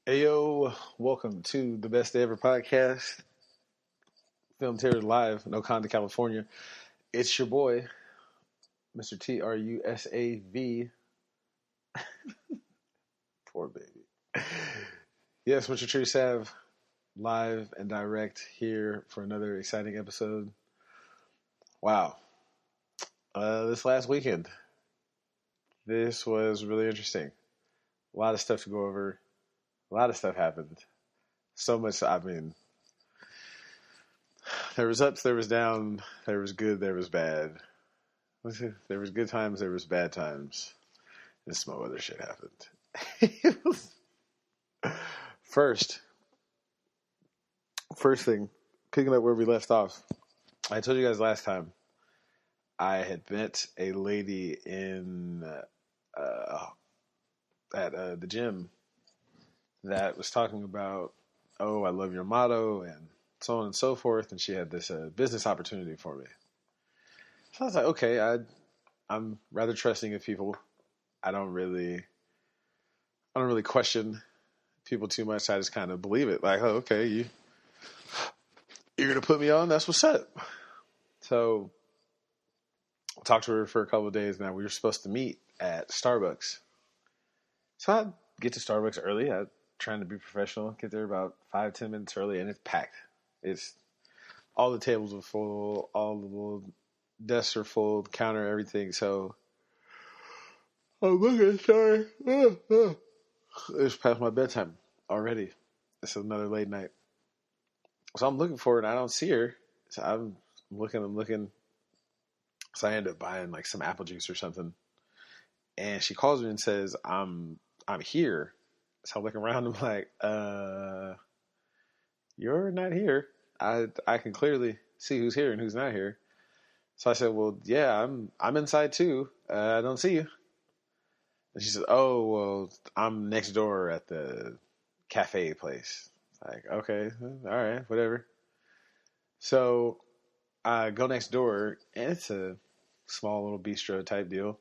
Hey yo, welcome to the Best Day Ever podcast, filmed here live in Oakanda, California. It's your boy, Mr. Trusav. Poor baby. Yes, Mr. Tru Sav, live and direct here for another exciting episode. Wow. This last weekend, this was really interesting. A lot of stuff to go over. A lot of stuff happened. So much, there was ups, there was down, there was good, there was bad. There was good times, there was bad times, and some other shit happened. First thing, picking up where we left off. I told you guys last time I had met a lady at the gym that was talking about, oh, I love your motto and so on and so forth, and she had this business opportunity for me. So I was like, okay, I'm rather trusting of people. I don't really question people too much. I just kind of believe it. Like, oh, okay, you're gonna put me on. That's what's up. So I talked to her for a couple of days. Now we were supposed to meet at Starbucks. So I get to Starbucks early. I'm trying to be professional. Get there about 5-10 minutes early, and it's packed. It's all the tables are full, all the little desks are full, the counter, everything. So I'm looking, sorry. It's past my bedtime already. It's another late night. So I'm looking for her and I don't see her. So I'm looking. So I end up buying like some apple juice or something. And she calls me and says, I'm here. So I'm looking around. I'm like, you're not here. I can clearly see who's here and who's not here. So I said, well, yeah, I'm inside too. I don't see you. And she said, oh, well, I'm next door at the cafe place. Like, okay, all right, whatever. So I go next door, and it's a small little bistro type deal.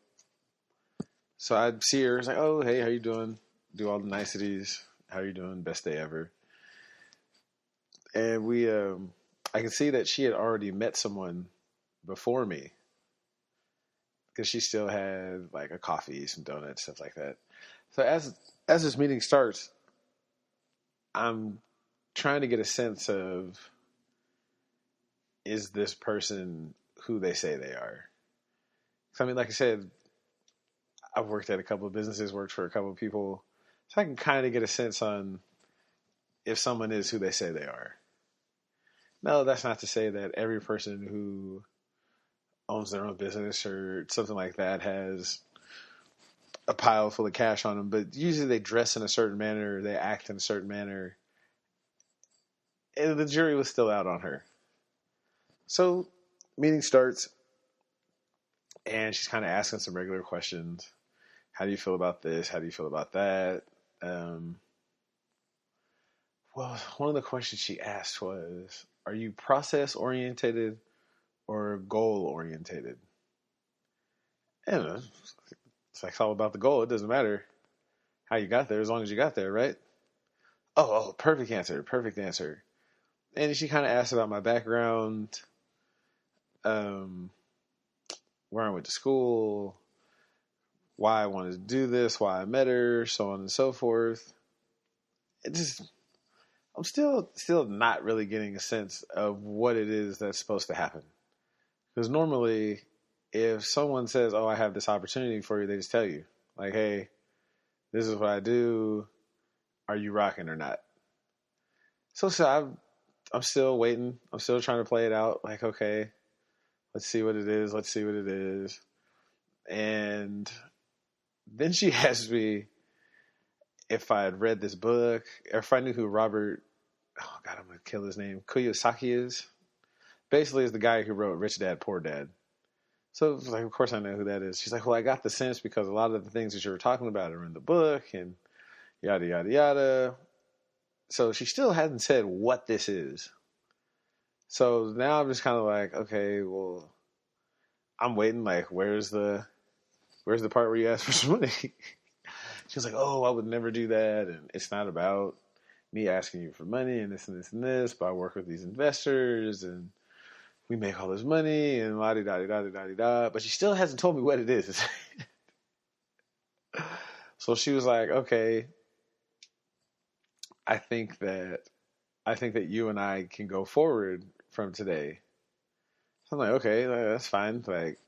So I see her. It's like, oh, hey, how you doing? Do all the niceties. How you doing? Best day ever. And I can see that she had already met someone before me, because she still had like a coffee, some donuts, stuff like that. So as this meeting starts, I'm trying to get a sense of, is this person who they say they are? So, I mean, like I said, I've worked at a couple of businesses, worked for a couple of people, so I can kind of get a sense on if someone is who they say they are. No, that's not to say that every person who owns their own business or something like that has a pile full of cash on them, but usually they dress in a certain manner, they act in a certain manner, and the jury was still out on her. So meeting starts, and she's kind of asking some regular questions. How do you feel about this? How do you feel about that? Well, one of the questions she asked was, are you process orientated or goal orientated? And it's like, it's all about the goal. It doesn't matter how you got there as long as you got there, right? Oh, perfect answer. And she kind of asked about my background, where I went to school, why I wanted to do this, why I met her, so on and so forth. I'm still not really getting a sense of what it is that's supposed to happen. Because normally, if someone says, oh, I have this opportunity for you, they just tell you. Like, hey, this is what I do. Are you rocking or not? So I'm still waiting. I'm still trying to play it out. Like, okay, let's see what it is. And then she asked me if I had read this book, or if I knew who Robert, oh God, I'm going to kill his name, Kiyosaki is. Basically, is the guy who wrote Rich Dad, Poor Dad. So it was like, of course I know who that is. She's like, well, I got the sense because a lot of the things that you were talking about are in the book and yada, yada, yada. So she still hasn't said what this is. So now I'm just kind of like, okay, well, I'm waiting. Like, where's the part where you ask for some money? She was like, oh, I would never do that. And it's not about me asking you for money and this and this and this, but I work with these investors and we make all this money and la di da di da di da di da. But she still hasn't told me what it is. So she was like, okay, I think that you and I can go forward from today. So I'm like, okay, that's fine. Like,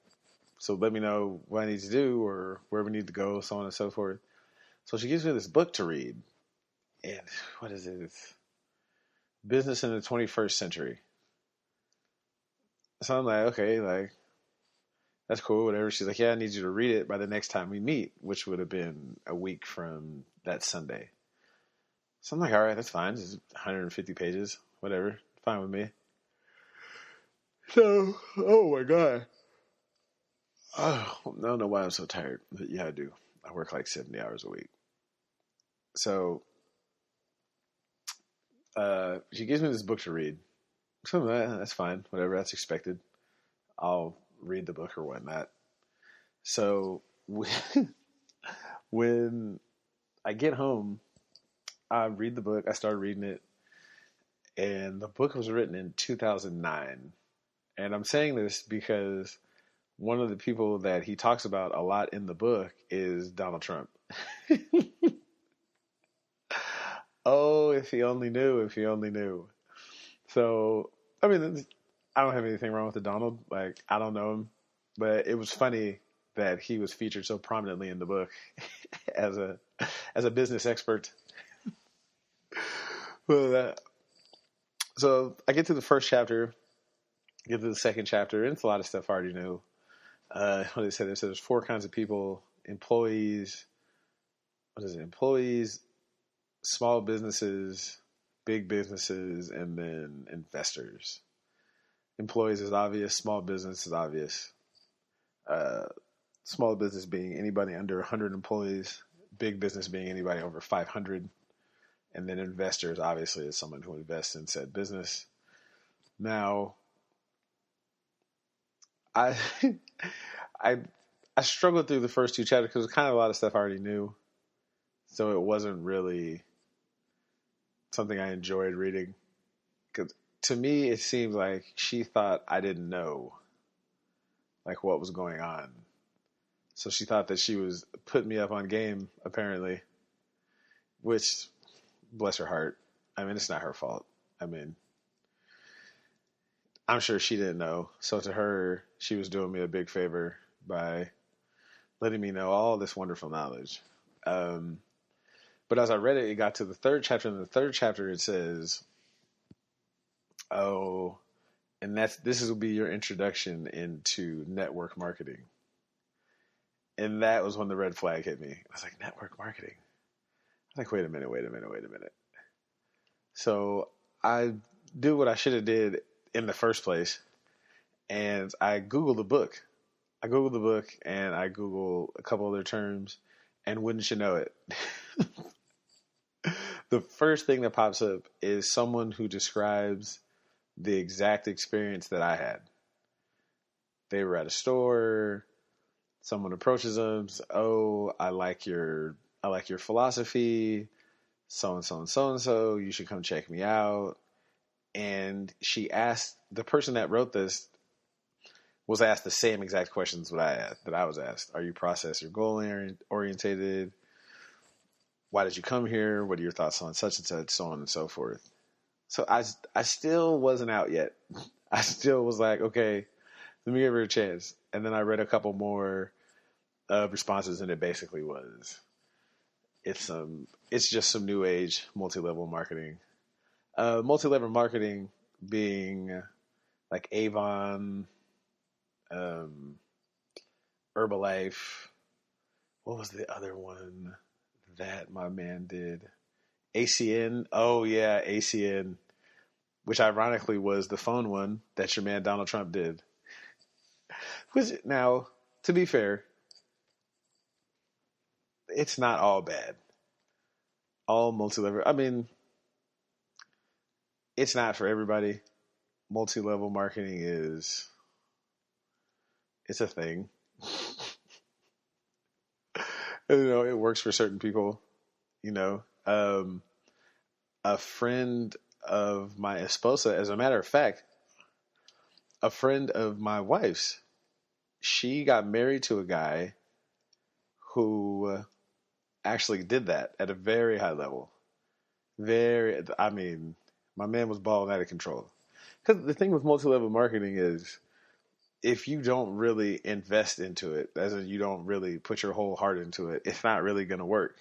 so let me know what I need to do or where we need to go, so on and so forth. So she gives me this book to read. And what is it? It's Business in the 21st Century. So I'm like, okay, like, that's cool, whatever. She's like, yeah, I need you to read it by the next time we meet, which would have been a week from that Sunday. So I'm like, all right, that's fine. It's 150 pages, whatever. Fine with me. So, oh my God. Oh, I don't know why I'm so tired, but yeah, I do. I work like 70 hours a week. So, she gives me this book to read. So that's fine, whatever, that's expected. I'll read the book or whatnot. So, when I get home, I read the book. I started reading it, and the book was written in 2009. And I'm saying this because one of the people that he talks about a lot in the book is Donald Trump. Oh, if he only knew, if he only knew. So, I mean, I don't have anything wrong with the Donald. Like, I don't know him. But it was funny that he was featured so prominently in the book as a business expert. Well, so I get to the first chapter, get to the second chapter, and it's a lot of stuff I already knew. What did they say? They said there's 4 kinds of people: employees. What is it? Employees, small businesses, big businesses, and then investors. Employees is obvious. Small business is obvious. Small business being anybody under 100 employees. Big business being anybody over 500. And then investors, obviously, is someone who invests in said business. Now, I struggled through the first 2 chapters because it was kind of a lot of stuff I already knew. So it wasn't really something I enjoyed reading. Because to me, it seemed like she thought I didn't know like what was going on. So she thought that she was putting me up on game, apparently. Which, bless her heart. I mean, it's not her fault. I mean, I'm sure she didn't know. So to her, she was doing me a big favor by letting me know all this wonderful knowledge. But as I read it, it got to the 3rd chapter. In the 3rd chapter, it says, oh, and this will be your introduction into network marketing. And that was when the red flag hit me. I was like, network marketing? I was like, wait a minute. So I do what I should have did in the first place. And I Googled the book. And I Googled a couple other terms. And wouldn't you know it? The first thing that pops up is someone who describes the exact experience that I had. They were at a store. Someone approaches them. Oh, I like your philosophy. So and so and so and so. You should come check me out. And she asked, the person that wrote this was asked the same exact questions that I was asked. Are you process or goal orientated? Why did you come here? What are your thoughts on such and such, so on and so forth? So I still wasn't out yet. I still was like, okay, let me give her a chance. And then I read a couple more responses, and it basically was, it's just some new age multi-level marketing. Multi-level marketing being like Avon, Herbalife. What was the other one that my man did? ACN. Oh yeah, ACN. Which ironically was the phone one that your man Donald Trump did. Which, now, to be fair, it's not all bad. All multi-level. I mean, it's not for everybody. Multi-level marketing it's a thing. It works for certain people. You know, a friend of my esposa, as a matter of fact, a friend of my wife's, she got married to a guy who actually did that at a very high level. I mean, my man was balling out of control. Because the thing with multi-level marketing is, if you don't really invest into it, as in you don't really put your whole heart into it, it's not really going to work.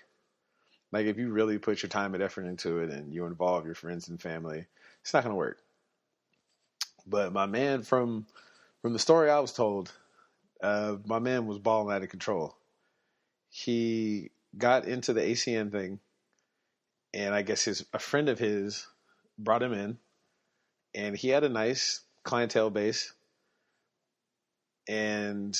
Like if you really put your time and effort into it and you involve your friends and family, it's not going to work. But my man, from the story I was told, my man was balling out of control. He got into the ACN thing, and I guess a friend of his brought him in, and he had a nice clientele base. And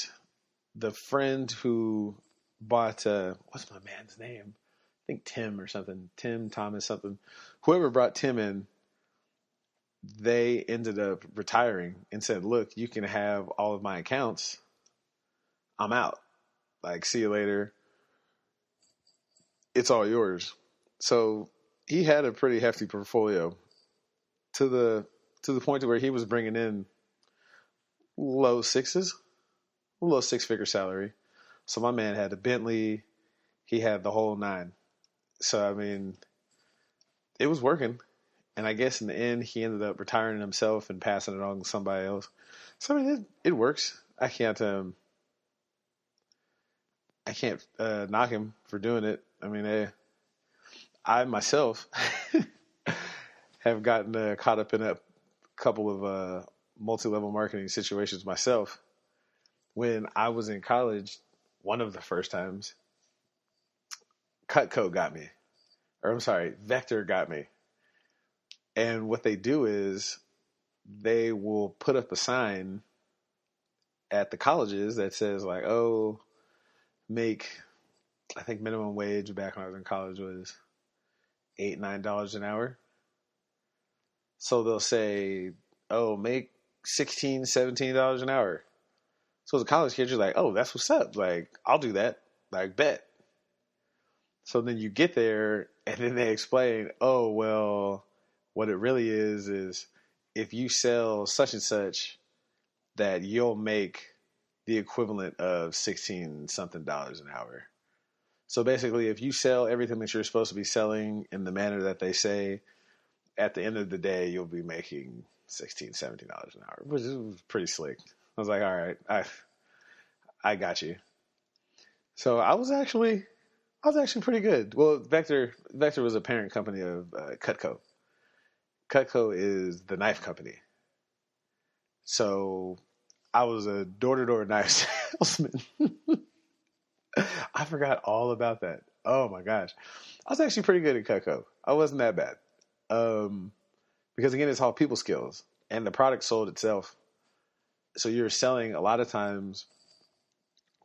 the friend who bought, what's my man's name? I think Tim or something. Tim, Thomas, something. Whoever brought Tim in, they ended up retiring and said, look, you can have all of my accounts. I'm out. Like, see you later. It's all yours. So he had a pretty hefty portfolio to the point to where he was bringing in low six-figure salary. So my man had a Bentley. He had the whole nine. So, I mean, it was working. And I guess in the end, he ended up retiring himself and passing it on to somebody else. So, I mean, it works. I can't knock him for doing it. I mean, I myself have gotten caught up in a couple of multi-level marketing situations myself. When I was in college, one of the first times, Cutco got me. Or I'm sorry, Vector got me. And what they do is they will put up a sign at the colleges that says like, oh, I think minimum wage back when I was in college was $8, $9 an hour. So they'll say, oh, make $16, $17 an hour. So as a college kid, you're like, oh, that's what's up. Like, I'll do that. Like, bet. So then you get there, and then they explain, oh, well, what it really is if you sell such and such, that you'll make the equivalent of 16 something dollars an hour. So basically, if you sell everything that you're supposed to be selling in the manner that they say, at the end of the day, you'll be making $16, $17 an hour, which is pretty slick. I was like, all right, I got you. So I was actually pretty good. Well, Vector was a parent company of Cutco. Cutco is the knife company. So I was a door-to-door knife salesman. I forgot all about that. Oh my gosh. I was actually pretty good at Cutco. I wasn't that bad. Because again, it's all people skills and the product sold itself. So you're selling a lot of times.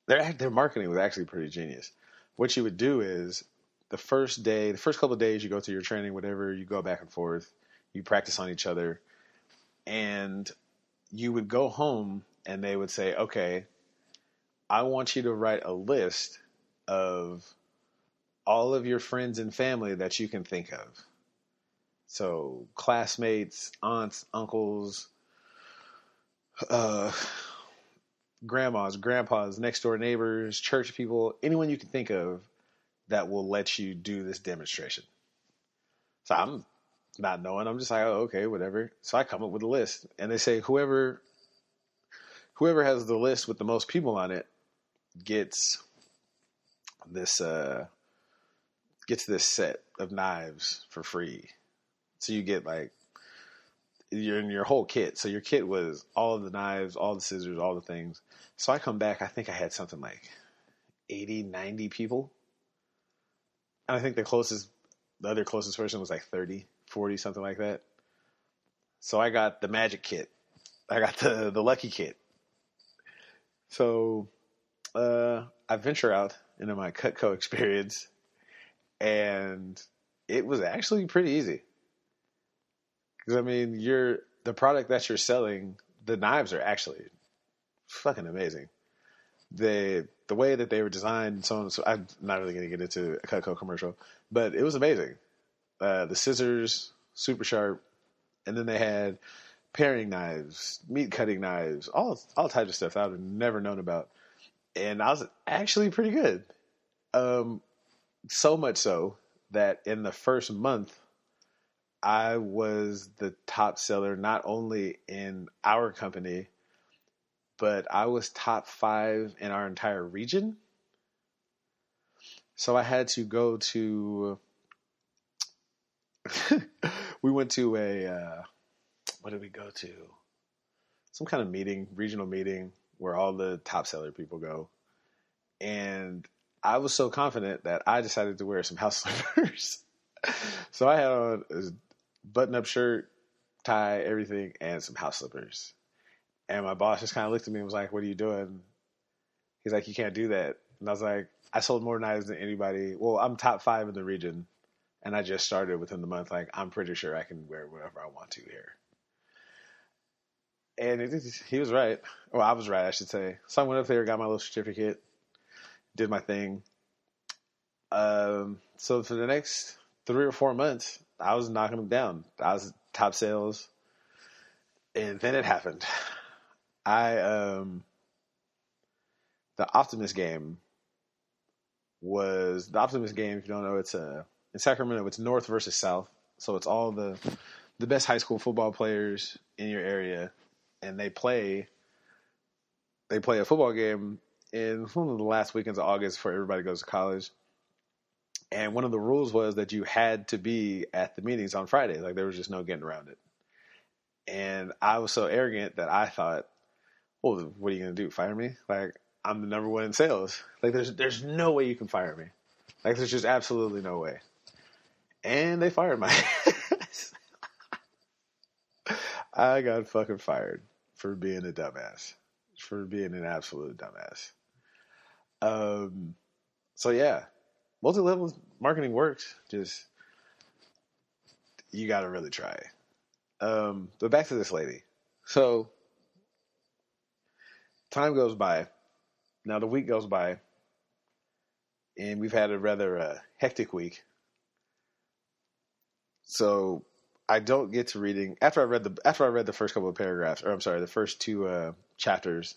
Their marketing was actually pretty genius. What you would do is the first couple of days you go through your training, whatever, you go back and forth, you practice on each other, and you would go home and they would say, okay, I want you to write a list of all of your friends and family that you can think of. So classmates, aunts, uncles, grandmas, grandpas, next door neighbors, church people, anyone you can think of that will let you do this demonstration. So I'm not knowing. I'm just like, oh, okay, whatever. So I come up with a list, and they say whoever has the list with the most people on it gets this set of knives for free. So you get like your whole kit. So your kit was all of the knives, all the scissors, all the things. So I come back, I think I had something like 80, 90 people. And I think the other closest person was like 30, 40, something like that. So I got the magic kit. I got the lucky kit. So I venture out into my Cutco experience, and it was actually pretty easy. Because, I mean, the product that you're selling, the knives are actually fucking amazing. The the way that they were designed and so on. So I'm not really going to get into a Cutco commercial, but it was amazing. The scissors, super sharp. And then they had paring knives, meat cutting knives, all types of stuff I would have never known about. And I was actually pretty good. So much so that in the first month, I was the top seller, not only in our company, but I was top 5 in our entire region. So I had to go to, we went to what did we go to? Some kind of meeting, regional meeting, where all the top seller people go. And I was so confident that I decided to wear some house slippers. So I had on a button-up shirt, tie, everything, and some house slippers. And my boss just kind of looked at me and was like, "What are you doing?" He's like, "You can't do that." And I was like, "I sold more knives than anybody. Well, I'm top 5 in the region, and I just started within the month. Like, I'm pretty sure I can wear whatever I want to here." And he was right. Well, I was right, I should say. So I went up there, got my little certificate, did my thing. So for the next 3 or 4 months, I was knocking them down. I was top sales. And then it happened. The Optimist game, if you don't know, it's in Sacramento, it's North versus South. So it's all the best high school football players in your area, and they play a football game in one of the last weekends of August before everybody goes to college. And one of the rules was that you had to be at the meetings on Friday. Like, there was just no getting around it. And I was so arrogant that I thought, well, what are you going to do? Fire me? Like, I'm the number 1 in sales. Like, there's no way you can fire me. Like, there's just absolutely no way. And they fired my ass. I got fucking fired for being a dumbass. For being an absolute dumbass. So yeah, multi-level marketing works. Just, you got to really try. But back to this lady. So time goes by. Now the week goes by, and we've had a rather hectic week. So I don't get to reading after I read the first couple of paragraphs, or I'm sorry, the first 2 chapters.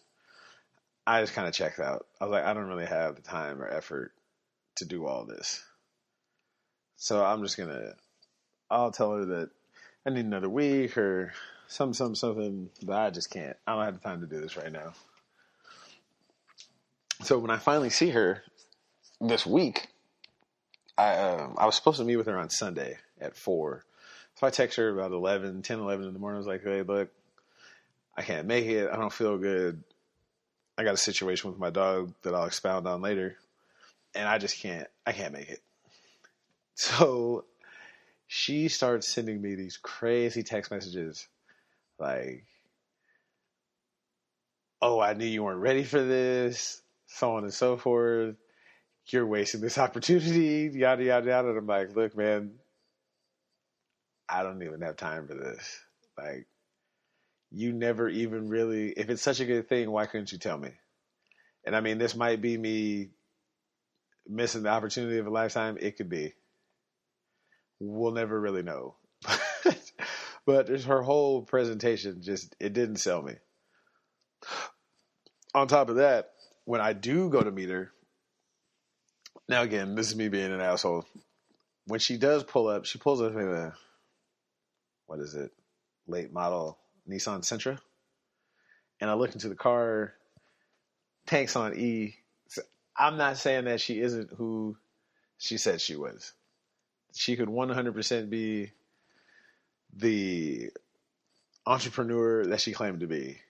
I just kind of checked out. I was like, I don't really have the time or effort to do all this. So I'll tell her that I need another week or something, but I just can't. I don't have the time to do this right now. So when I finally see her this week, I was supposed to meet with her on Sunday at 4. So I text her about 10, 11 in the morning. I was like, "Hey, look, I can't make it. I don't feel good. I got a situation with my dog that I'll expound on later. And I can't make it." So she starts sending me these crazy text messages like, "Oh, I knew you weren't ready for this," so on and so forth. "You're wasting this opportunity," yada, yada, yada. And I'm like, "Look, man, I don't even have time for this. Like, you never even really, if it's such a good thing, why couldn't you tell me?" And I mean, this might be me missing the opportunity of a lifetime. It could be. We'll never really know. But there's her whole presentation, it didn't sell me. On top of that, when I do go to meet her, now again, this is me being an asshole. When she does pull up, she pulls up in a, what is it, late model Nissan Sentra. And I look into the car, tanks on E. I'm not saying that she isn't who she said she was. She could 100% be the entrepreneur that she claimed to be.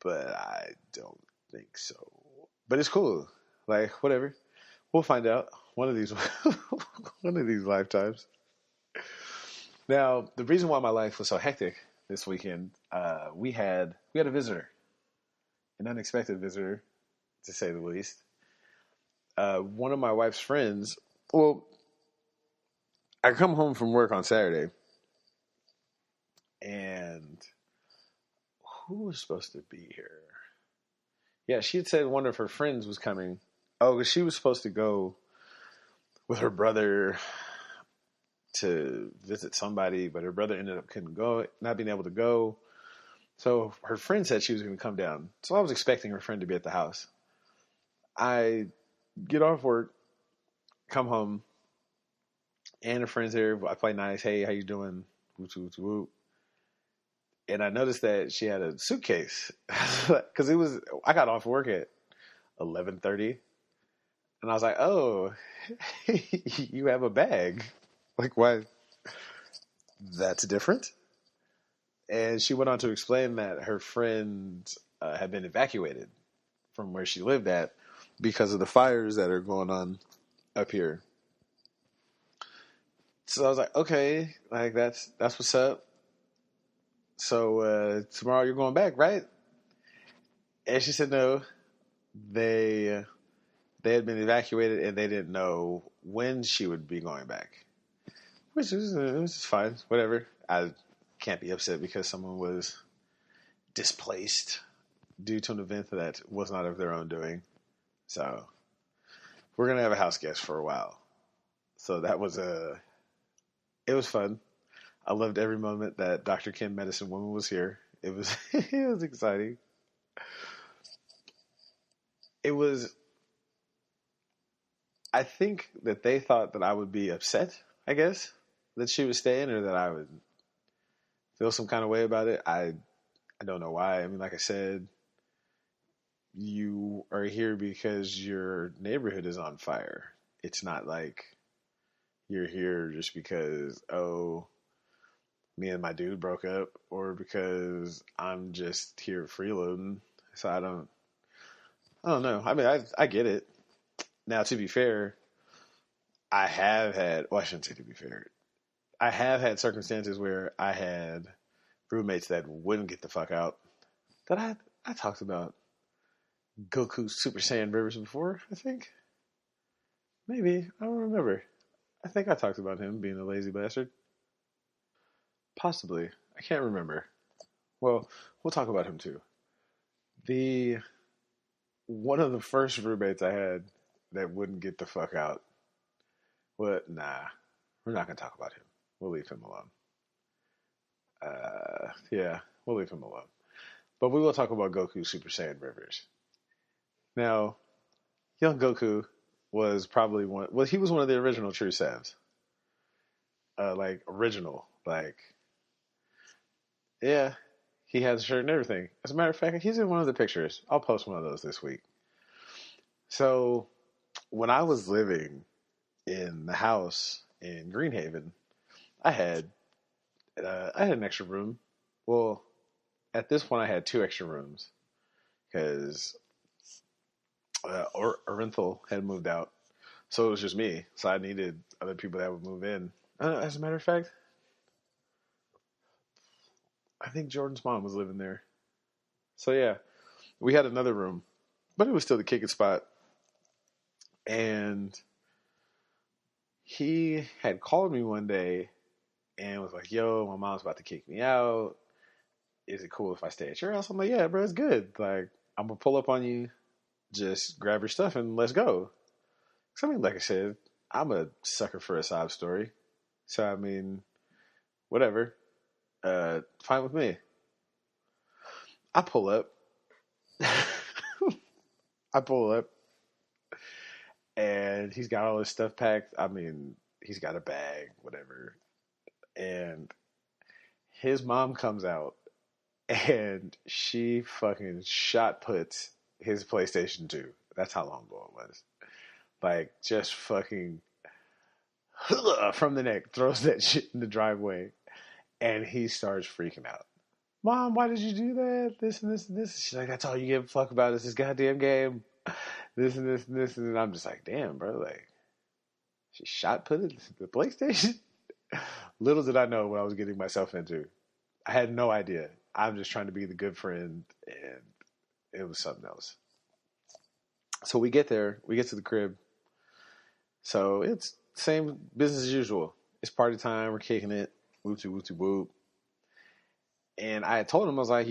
But I don't think so. But it's cool. Like, whatever. We'll find out one of these lifetimes. Now, the reason why my life was so hectic this weekend, we had a visitor, an unexpected visitor, to say the least. One of my wife's friends. Well, I come home from work on Saturday, and who was supposed to be here? Yeah, she had said one of her friends was coming. Oh, because she was supposed to go with her brother to visit somebody, but her brother ended up couldn't go, not being able to go. So her friend said she was going to come down. So I was expecting her friend to be at the house. I get off work, come home, and her friend's there. I play nice. Hey, how you doing? Whoop, whoop, whoop. And I noticed that she had a suitcase because I got off work at 11:30, and I was like, "Oh, you have a bag? Like, why? That's different." And she went on to explain that her friend had been evacuated from where she lived at because of the fires that are going on up here. So I was like, okay, like that's what's up. So tomorrow you're going back, right? And she said no. They had been evacuated and they didn't know when she would be going back, which is fine. Whatever. I can't be upset because someone was displaced due to an event that was not of their own doing. So we're gonna have a house guest for a while. So that was it was fun. I loved every moment that Dr. Kim Medicine Woman was here. It was it was exciting. It was. I think that they thought that I would be upset. I guess that she was staying, or that I would feel some kind of way about it. I don't know why. I mean, like I said, you are here because your neighborhood is on fire. It's not like you're here just because, oh, me and my dude broke up, or because I'm just here freeloading. So I don't know. I mean, I get it. Now, to be fair, I have had, well, I shouldn't say to be fair. I have had circumstances where I had roommates that wouldn't get the fuck out. That I talked about Goku Super Saiyan Rivers before, I think. Maybe. I don't remember. I think I talked about him being a lazy bastard. Possibly. I can't remember. Well, we'll talk about him too. The One of the first roommates I had that wouldn't get the fuck out. What? Nah. We're not gonna talk about him. We'll leave him alone. Yeah, we'll leave him alone. But we will talk about Goku Super Saiyan Rivers. Now, young Goku was probably one. Well, he was one of the original Tru Savs. Like original. Like, yeah, he has a shirt and everything. As a matter of fact, he's in one of the pictures. I'll post one of those this week. So, when I was living in the house in Greenhaven, I had an extra room. Well, at this point, I had two extra rooms because Orenthal had moved out, so it was just me. So I needed other people that would move in. As a matter of fact, I think Jordan's mom was living there. So yeah, we had another room, but it was still the kicking spot. And he had called me one day and was like, "Yo, my mom's about to kick me out. Is it cool if I stay at your house?" I'm like, "Yeah, bro, it's good. Like, I'm gonna pull up on you. Just grab your stuff and let's go." Cause I mean, like I said, I'm a sucker for a sob story. So I mean, whatever. Fine with me. I pull up. I pull up, and he's got all his stuff packed. I mean, he's got a bag, whatever. And his mom comes out, and she fucking shot puts his PlayStation 2. That's how long ago it was. Like, just fucking from the neck, throws that shit in the driveway, and he starts freaking out. "Mom, why did you do that? This and this and this." She's like, "That's all you give a fuck about is this goddamn game. This and this and this." And I'm just like, damn, bro. Like, she shot put it the PlayStation. Little did I know what I was getting myself into. I had no idea. I'm just trying to be the good friend, and it was something else. So we get there. We get to the crib. So it's same business as usual. It's party time. We're kicking it. Whoop, whoop, whoop. And I had told him, I was like,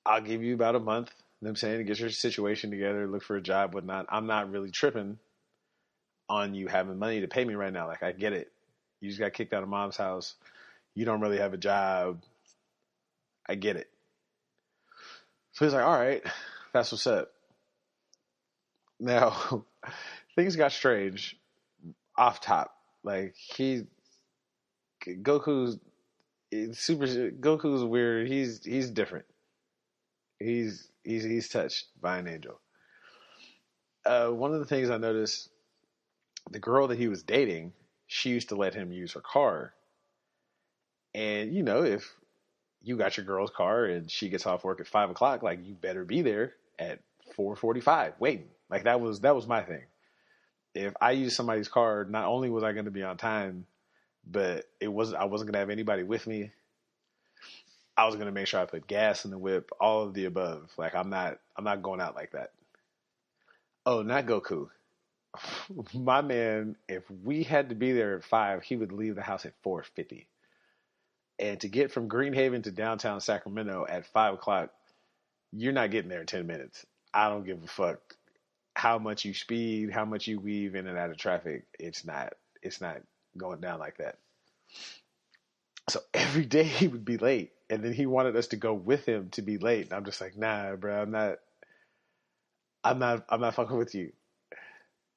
I'll give you about a month. You know what I'm saying, to get your situation together, look for a job, whatnot. I'm not really tripping on you having money to pay me right now. Like, I get it. You just got kicked out of mom's house. You don't really have a job. I get it. So he's like, all right, that's what's up. Now, things got strange off top. Like, Goku's Goku's weird. He's different. He's touched by an angel. One of the things I noticed, the girl that he was dating, she used to let him use her car. And you know, if you got your girl's car and she gets off work at 5 o'clock, like, you better be there at 4:45 waiting. Like, that was my thing. If I used somebody's car, not only was I going to be on time, but I wasn't going to have anybody with me. I was going to make sure I put gas in the whip, all of the above. Like, I'm not going out like that. Oh, not Goku. My man, if we had to be there at 5, he would leave the house at 4:50. And to get from Greenhaven to downtown Sacramento at 5 o'clock, you're not getting there in 10 minutes. I don't give a fuck how much you speed, how much you weave in and out of traffic. It's not going down like that. So every day he would be late, and then he wanted us to go with him to be late. And I'm just like, nah, bro, I'm not fucking with you.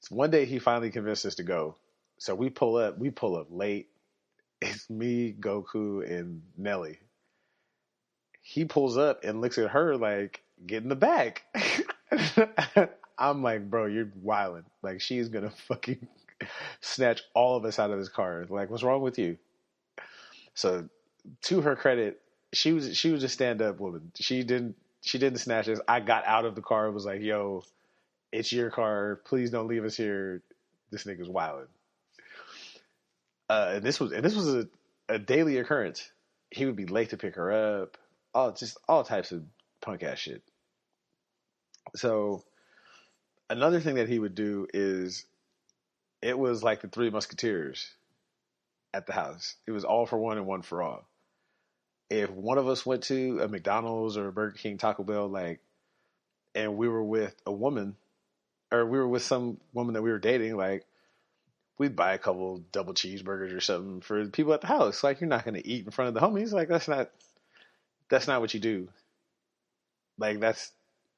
So one day he finally convinced us to go. So we pull up late. It's me, Goku, and Nelly. He pulls up and looks at her like, get in the back. I'm like, bro, you're wilding. Like, she's gonna fucking snatch all of us out of this car. Like, what's wrong with you? So, to her credit, she was a stand-up woman. She didn't snatch us. I got out of the car and was like, yo, it's your car. Please don't leave us here. This nigga's wilding. And this was a daily occurrence. He would be late to pick her up. All types of punk ass shit. So another thing that he would do is, it was like the Three Musketeers at the house. It was all for one and one for all. If one of us went to a McDonald's or a Burger King, Taco Bell, like, and we were with a woman, or we were with some woman that we were dating, like, we'd buy a couple double cheeseburgers or something for the people at the house. Like, you're not going to eat in front of the homies. Like, that's not what you do. Like, that's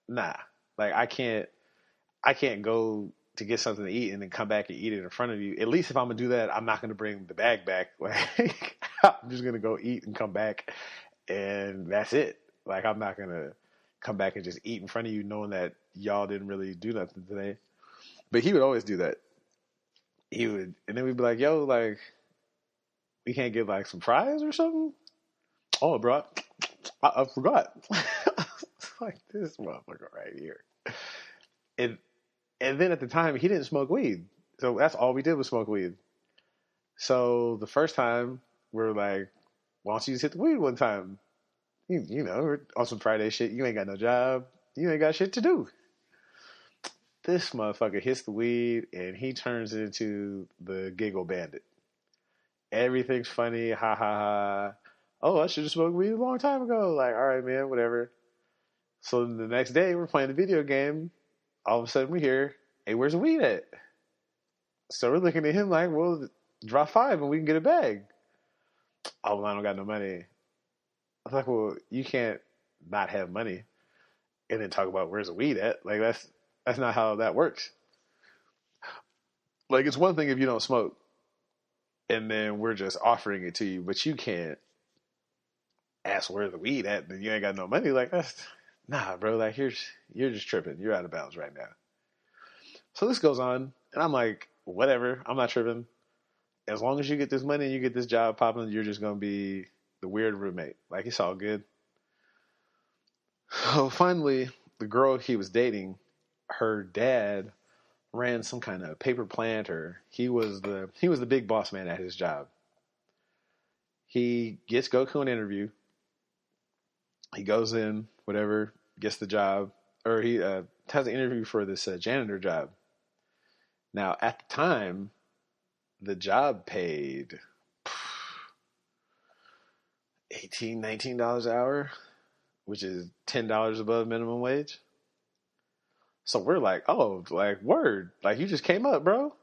nah. Like, I can't go to get something to eat and then come back and eat it in front of you. At least if I'm gonna do that, I'm not gonna bring the bag back. Like, I'm just gonna go eat and come back, and that's it. Like, I'm not gonna come back and just eat in front of you, knowing that y'all didn't really do nothing today. But he would always do that. He would, and then we'd be like, "Yo, like, we can't get like some fries or something." Oh, bro, I forgot. Like, this motherfucker right here. And then at the time, he didn't smoke weed. So that's all we did was smoke weed. So the first time, we were like, why don't you just hit the weed one time? You know, we're on some Friday shit. You ain't got no job. You ain't got shit to do. This motherfucker hits the weed, and he turns into the giggle bandit. Everything's funny. Ha, ha, ha. Oh, I should have smoked weed a long time ago. Like, all right, man, whatever. So the next day, we're playing the video game. All of a sudden we hear, hey, where's the weed at? So we're looking at him like, well, drop 5 and we can get a bag. Oh, well, I don't got no money. I was like, well, you can't not have money and then talk about where's the weed at. Like, that's not how that works. Like, it's one thing if you don't smoke and then we're just offering it to you, but you can't ask where's the weed at and you ain't got no money. Like, that's, nah, bro, like, you're just tripping. You're out of bounds right now. So this goes on, and I'm like, whatever, I'm not tripping. As long as you get this money and you get this job popping, you're just going to be the weird roommate. Like, it's all good. So finally, the girl he was dating, her dad ran some kind of paper plant, or he was the big boss man at his job. He gets Goku an interview. He goes in, whatever, gets the job, or he has an interview for this janitor job. Now, at the time, the job paid $18, $19 an hour. which is $10 above minimum wage. So we're like, oh, like, word. Like, you just came up, bro.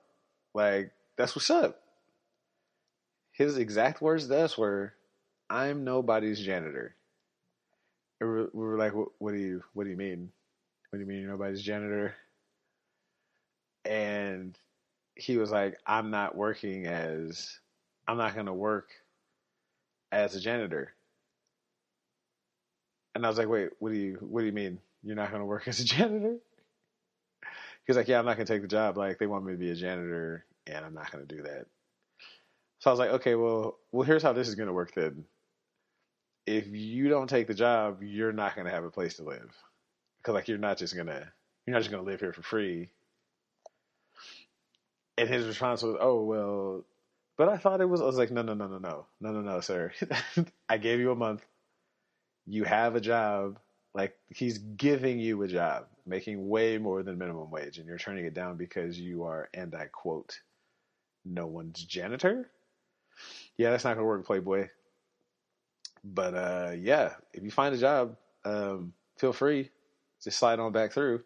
Like, that's what's up. His exact words to us were, I'm nobody's janitor. And we were like, what do you mean? What do you mean you're nobody's janitor? And he was like, I'm not going to work as a janitor. And I was like, wait, what do you mean? You're not going to work as a janitor? He was like, yeah, I'm not going to take the job. Like, they want me to be a janitor, and I'm not going to do that. So I was like, okay, well, here's how this is going to work then. If you don't take the job, you're not going to have a place to live. Because, like, you're not just going to live here for free. And his response was, oh, well, but I thought it was, I was like, no, sir. I gave you a month. You have a job. Like, he's giving you a job, making way more than minimum wage, and you're turning it down because you are, and I quote, no one's janitor? Yeah, that's not going to work, Playboy. But, yeah, if you find a job, feel free. Just slide on back through.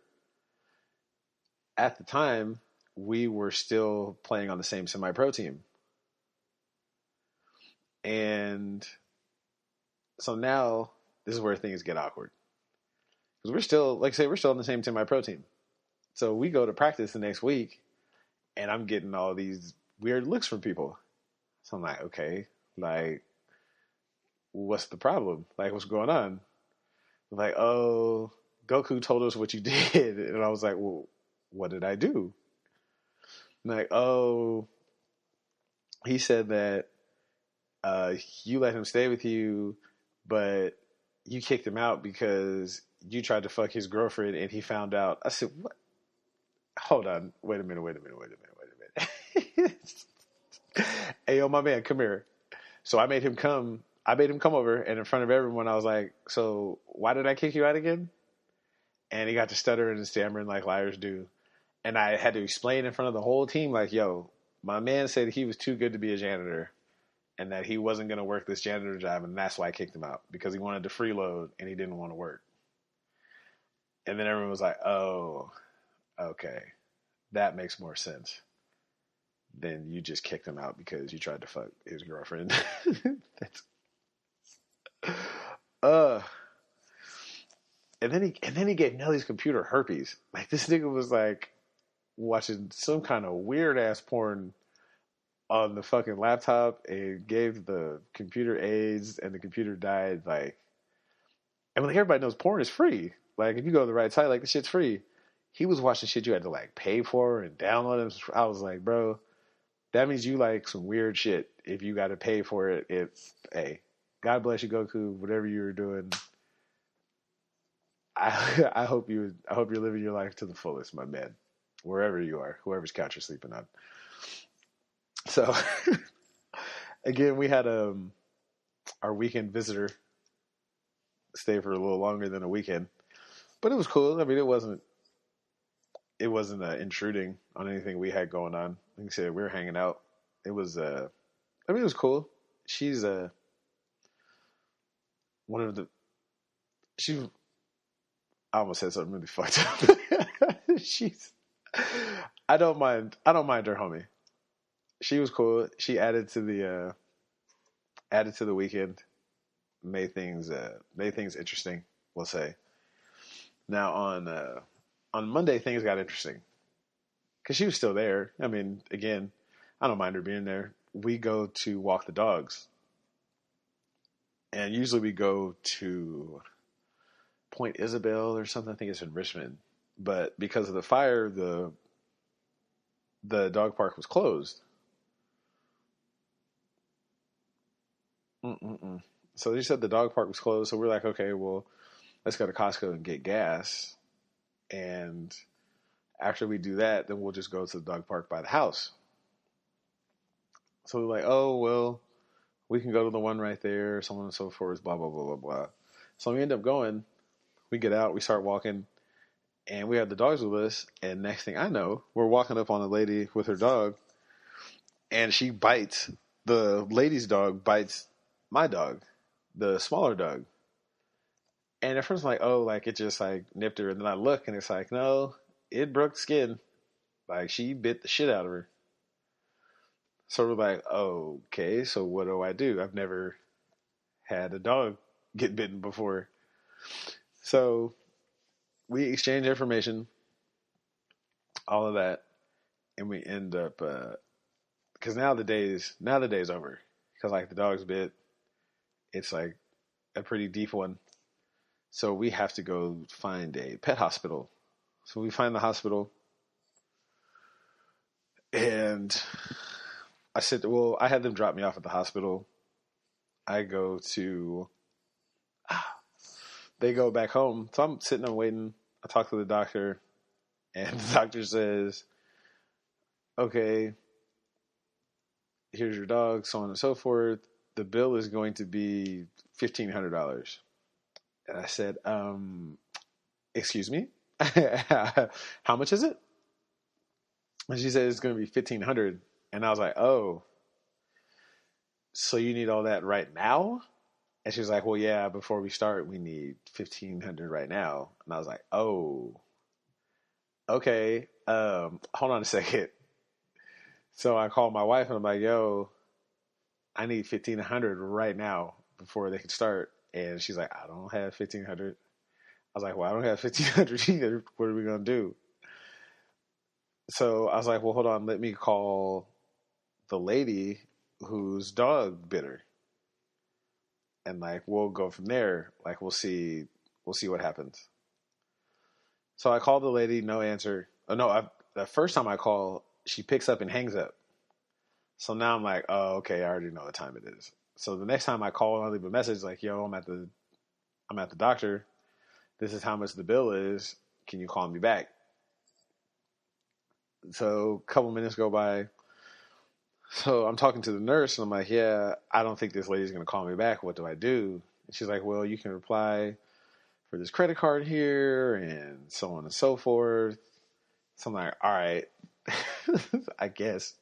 At the time, we were still playing on the same semi-pro team. And so now, this is where things get awkward. Because we're still, like I say, we're still on the same semi-pro team. So we go to practice the next week, and I'm getting all these weird looks from people. So I'm like, okay, like, what's the problem? Like, what's going on? Like, oh, Goku told us what you did. And I was like, well, what did I do? Like, oh, he said that you let him stay with you, but you kicked him out because you tried to fuck his girlfriend and he found out. I said, what? Hold on. Wait a minute. Hey, yo, my man, come here. So I made him come over, and in front of everyone, I was like, so why did I kick you out again? And he got to stuttering and stammering like liars do. And I had to explain in front of the whole team, like, yo, my man said he was too good to be a janitor and that he wasn't going to work this janitor job, and that's why I kicked him out, because he wanted to freeload and he didn't want to work. And then everyone was like, oh, okay, that makes more sense than you just kicked him out because you tried to fuck his girlfriend. And then he gave Nellie's computer herpes. Like, this nigga was like watching some kind of weird ass porn on the fucking laptop and gave the computer AIDS, and the computer died. Like, and like, everybody knows porn is free. Like, if you go to the right site, like, the shit's free. He was watching shit you had to like pay for and download it. I was like, bro, that means you like some weird shit. If you got to pay for it, it's, hey, God bless you, Goku. Whatever you were doing, I hope you're living your life to the fullest, my man. Wherever you are, whoever's couch you're sleeping on. So, again, we had our weekend visitor stay for a little longer than a weekend, but it was cool. I mean, it wasn't intruding on anything we had going on. Like I said, we were hanging out. It was, it was cool. She's I almost said something really fucked up. I don't mind her, homie. She was cool. She added to the weekend, made things interesting, we'll say. Now on Monday, things got interesting because she was still there. I mean, again, I don't mind her being there. We go to walk the dogs, and usually we go to Point Isabel or something. I think it's in Richmond, but because of the fire, the dog park was closed. So they said the dog park was closed. So we're like, okay, well, let's go to Costco and get gas. And after we do that, then we'll just go to the dog park by the house. So we're like, oh, well, we can go to the one right there, so on and so forth, blah, blah, blah, blah, blah. So we end up going. We get out, we start walking, and we have the dogs with us. And next thing I know, we're walking up on a lady with her dog, and she bites, the lady's dog bites my dog, the smaller dog. And at first I'm like, oh, like it just like nipped her. And then I look and it's like, no, it broke the skin. Like she bit the shit out of her. So we're like, okay, so what do I do? I've never had a dog get bitten before. So we exchange information, all of that, and we end up because now the day's over. Because like the dog's bit, it's like a pretty deep one. So we have to go find a pet hospital. So we find the hospital, and I had them drop me off at the hospital. I go to, they go back home. So I'm sitting there waiting. I talk to the doctor, and the doctor says, okay, here's your dog, so on and so forth. The bill is going to be $1,500. And I said, excuse me? How much is it? And she said it's going to be $1,500. And I was like, oh, so you need all that right now? And she was like, well, yeah, before we start, we need $1,500 right now. And I was like, oh, okay. Hold on a second. So I called my wife and I'm like, yo, I need $1,500 right now before they can start. And she's like, I don't have $1,500. I was like, well, I don't have $1,500 either. What are we going to do? So I was like, well, hold on. Let me call the lady whose dog bit her. And like, we'll go from there. Like, we'll see what happens. So I called the lady, no answer. Oh, no, the first time I call, she picks up and hangs up. So now I'm like, oh, okay, I already know what time it is. So the next time I call, I leave a message like, yo, I'm at the doctor. This is how much the bill is. Can you call me back? So a couple minutes go by. So I'm talking to the nurse and I'm like, yeah, I don't think this lady's going to call me back. What do I do? And she's like, well, you can apply for this credit card here and so on and so forth. So I'm like, all right, I guess.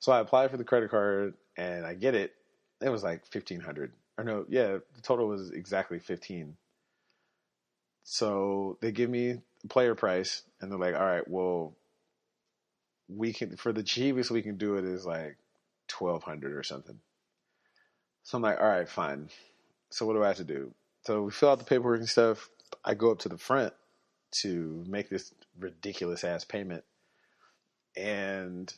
So I applied for the credit card and I get it. It was like $1,500. Or no, yeah, the total was exactly 15. So they give me the player price and they're like, all right, well, we can, for the cheapest we can do it is like $1,200 or something. So I'm like, all right, fine. So what do I have to do? So we fill out the paperwork and stuff. I go up to the front to make this ridiculous ass payment. And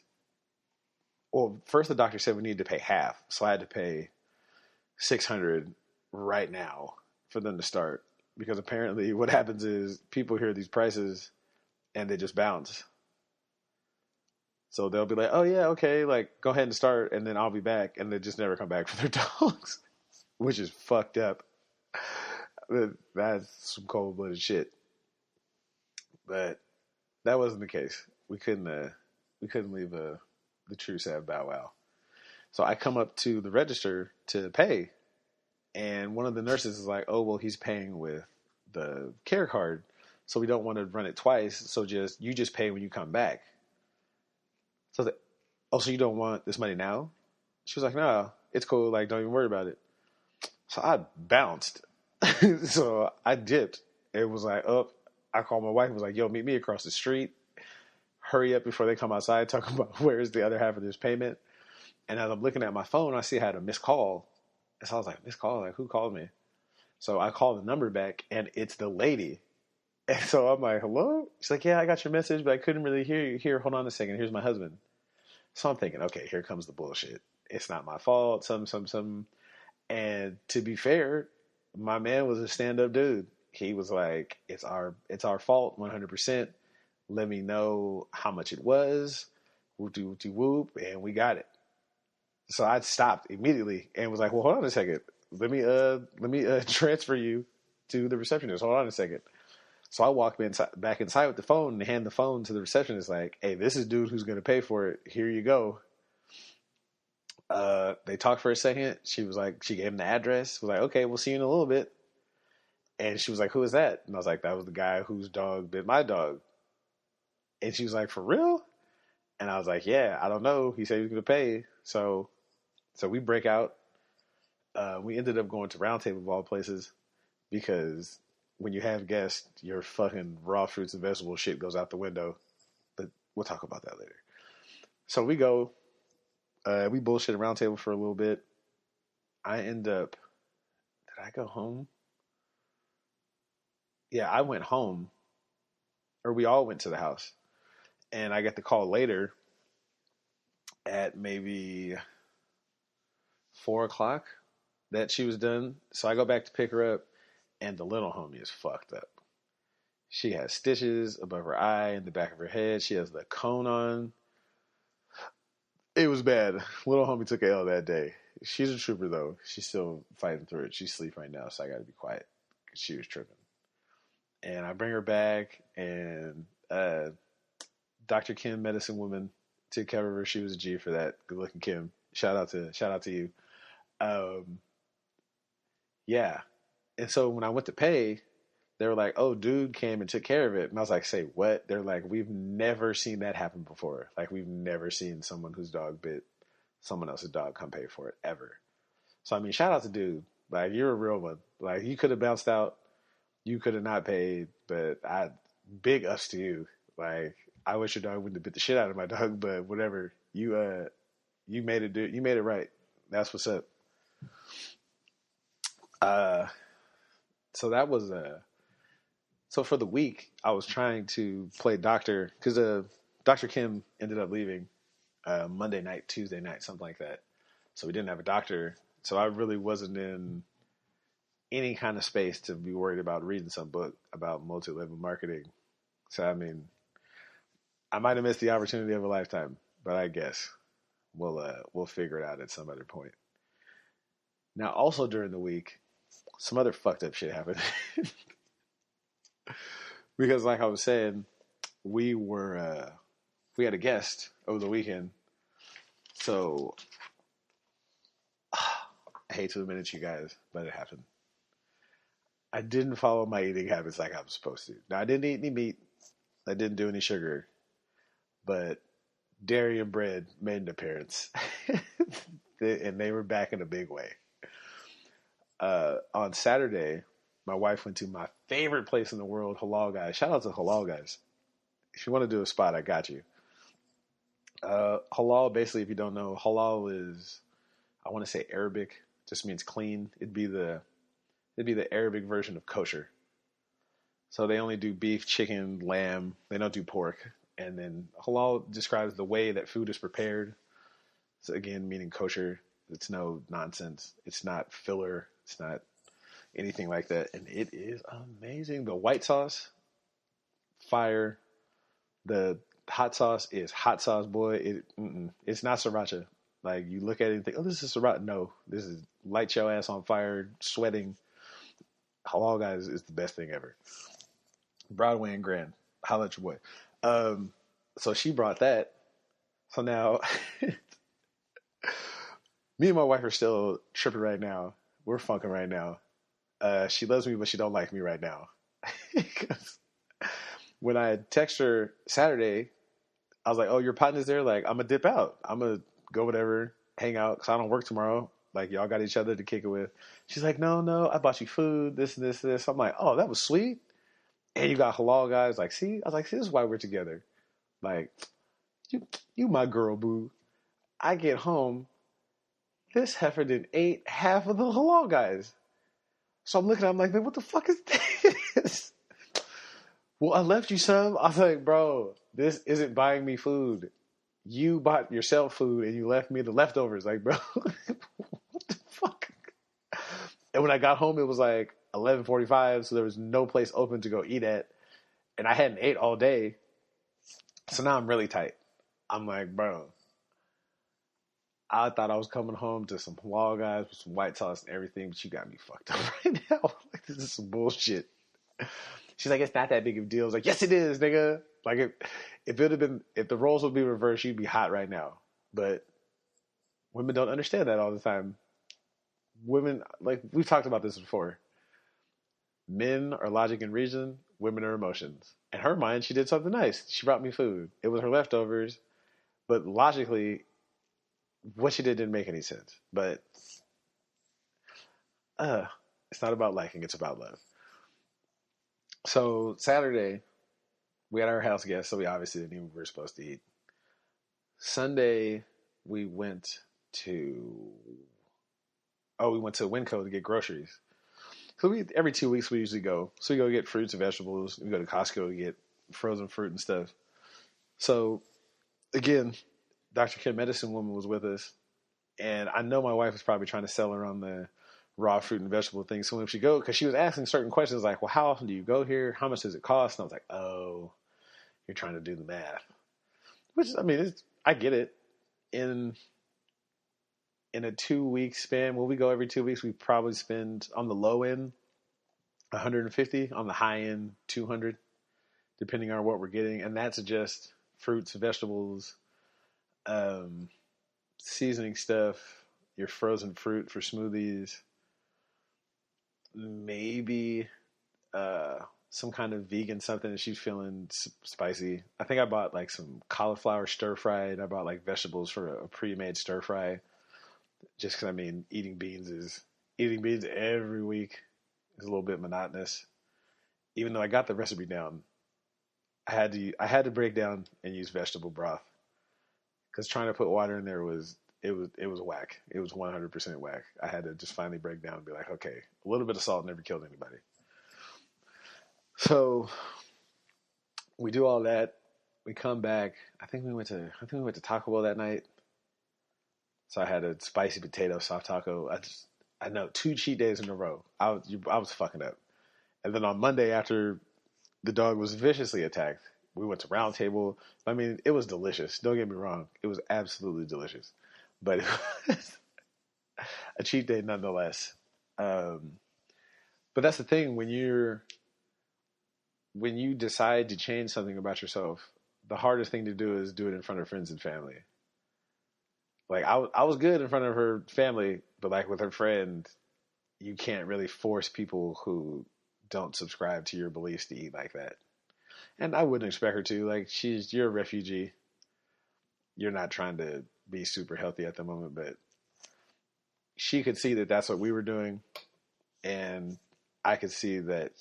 well, first the doctor said we needed to pay half. So I had to pay $600 right now for them to start. Because apparently what happens is people hear these prices and they just bounce. So they'll be like, oh yeah, okay, like go ahead and start and then I'll be back. And they just never come back for their dogs, which is fucked up. That's some cold-blooded shit. But that wasn't the case. We couldn't leave the Tru Sav bow wow. So I come up to the register to pay. And one of the nurses is like, oh, well, he's paying with the care card. So we don't want to run it twice. So you just pay when you come back. So I was like, oh, so you don't want this money now? She was like, no, it's cool. Like, don't even worry about it. So I bounced. So I dipped. It was like, oh, I called my wife and was like, yo, meet me across the street. Hurry up before they come outside talking about where's the other half of this payment. And as I'm looking at my phone, I see I had a missed call. And so I was like, missed call? Like, who called me? So I called the number back and it's the lady. And so I'm like, hello? She's like, yeah, I got your message, but I couldn't really hear you. Here, hold on a second. Here's my husband. So I'm thinking, okay, here comes the bullshit. It's not my fault, some. And to be fair, my man was a stand-up dude. He was like, it's our fault, 100%. Let me know how much it was. Whoop, and we got it. So I stopped immediately and was like, well, hold on a second. Let me transfer you to the receptionist. Hold on a second. So I walk back inside with the phone and hand the phone to the receptionist like, hey, this is dude who's going to pay for it. Here you go. They talked for a second. She was like, she gave him the address. Was like, okay, we'll see you in a little bit. And she was like, who is that? And I was like, that was the guy whose dog bit my dog. And she was like, for real? And I was like, yeah, I don't know. He said he was going to pay. So we break out. We ended up going to Round Table of all places. because when you have guests, your fucking raw fruits and vegetable shit goes out the window. But we'll talk about that later. So we go, we bullshit around table for a little bit. I end up, did I go home? Yeah, I went home, or we all went to the house. And I get the call later at maybe 4 o'clock that she was done. So I go back to pick her up, and the little homie is fucked up. She has stitches above her eye and the back of her head. She has the cone on. It was bad. Little homie took a L that day. She's a trooper, though. She's still fighting through it. She's asleep right now, so I got to be quiet because she was tripping. And I bring her back, and Dr. Kim, medicine woman, took care of her. She was a G for that. Good looking Kim. Shout out to you. Yeah. And so when I went to pay, they were like, "Oh, dude came and took care of it." And I was like, "Say what?" They're like, "We've never seen that happen before. Like, we've never seen someone whose dog bit someone else's dog come pay for it ever." So I mean, shout out to dude. Like, you're a real one. Like, you could have bounced out. You could have not paid, but big ups to you. Like, I wish your dog wouldn't have bit the shit out of my dog, but whatever. You made it. You made it right. That's what's up. So that was so for the week I was trying to play doctor because Dr. Kim ended up leaving Monday night, Tuesday night, something like that. So we didn't have a doctor. So I really wasn't in any kind of space to be worried about reading some book about multi-level marketing. So I mean, I might have missed the opportunity of a lifetime, but I guess we'll figure it out at some other point. Now, also during the week, some other fucked up shit happened. Because like I was saying, we had a guest over the weekend. So I hate to admit it to you guys, but it happened. I didn't follow my eating habits like I was supposed to. Now, I didn't eat any meat. I didn't do any sugar. But dairy and bread made an appearance. And they were back in a big way. On Saturday, my wife went to my favorite place in the world, Halal Guys. Shout out to Halal Guys. If you want to do a spot, I got you. Halal, basically, if you don't know, halal is, I want to say Arabic. Just means clean. It'd be the Arabic version of kosher. So they only do beef, chicken, lamb. They don't do pork. And then halal describes the way that food is prepared. So again, meaning kosher. It's no nonsense. It's not filler. It's not anything like that. And it is amazing. The white sauce, fire. The hot sauce is hot sauce, boy. It's not sriracha. Like, you look at it and think, oh, this is sriracha. No, this is light your ass on fire, sweating. Halal Guys is the best thing ever. Broadway and Grand. Holla at your boy. So she brought that. So now, me and my wife are still tripping right now. We're funking right now. She loves me, but she don't like me right now. When I text her Saturday, I was like, "Oh, your partner's there? Like, I'm gonna dip out. I'm gonna go whatever, hang out, because I don't work tomorrow. Like, y'all got each other to kick it with." She's like, no, I bought you food, this and this and this. I'm like, "Oh, that was sweet." And you got Halal Guys. Like, see? I was like, "See, this is why we're together. Like, you my girl, boo." I get home. This heifer did ate half of the Halal Guys. So I'm looking at him like, "Man, what the fuck is this?" "Well, I left you some." I was like, "Bro, this isn't buying me food. You bought yourself food and you left me the leftovers." Like, bro, what the fuck? And when I got home, it was like 11:45, so there was no place open to go eat at. And I hadn't ate all day. So now I'm really tight. I'm like, bro, I thought I was coming home to some Halal Guys with some white sauce and everything, but you got me fucked up right now. Like, this is some bullshit. She's like, "It's not that big of a deal." I was like, "Yes, it is, nigga." Like, if the roles would be reversed, you'd be hot right now. But women don't understand that all the time. Women, like, we've talked about this before. Men are logic and reason. Women are emotions. In her mind, she did something nice. She brought me food. It was her leftovers. But logically, what she did didn't make any sense. But, It's not about liking, it's about love. So Saturday, we had our house guests, so we obviously didn't even we were supposed to eat. Sunday, we went to we went to Winco to get groceries. So every 2 weeks we usually go. So we go get fruits and vegetables. We go to Costco to get frozen fruit and stuff. So again, Dr. Kim Medicine Woman was with us, and I know my wife was probably trying to sell her on the raw fruit and vegetable thing. So when she go, because she was asking certain questions like, well, how often do you go here? How much does it cost? And I was like, oh, you're trying to do the math. Which, I mean, I get it. In a 2 week span, when we go every 2 weeks, we probably spend on the low end 150, on the high end 200, depending on what we're getting. And that's just fruits, vegetables, seasoning stuff, your frozen fruit for smoothies, maybe some kind of vegan something that she's feeling spicy. I think I bought like some cauliflower stir fried. I bought like vegetables for a pre-made stir fry. Just because, I mean, eating beans every week is a little bit monotonous. Even though I got the recipe down, I had to break down and use vegetable broth, because trying to put water in there was whack. It was 100% whack. I had to just finally break down and be like, okay, a little bit of salt never killed anybody. So we do all that. We come back. I think we went to Taco Bell that night. So I had a spicy potato soft taco. I know 2 cheat days in a row. I was fucking up. And then on Monday, after the dog was viciously attacked, we went to Round Table. I mean, it was delicious. Don't get me wrong. It was absolutely delicious. But it was a cheat day nonetheless. But that's the thing. When you decide to change something about yourself, the hardest thing to do is do it in front of friends and family. Like, I was good in front of her family, but like with her friend, you can't really force people who don't subscribe to your beliefs to eat like that. And I wouldn't expect her to. Like, you're a refugee. You're not trying to be super healthy at the moment, but she could see that that's what we were doing. And I could see that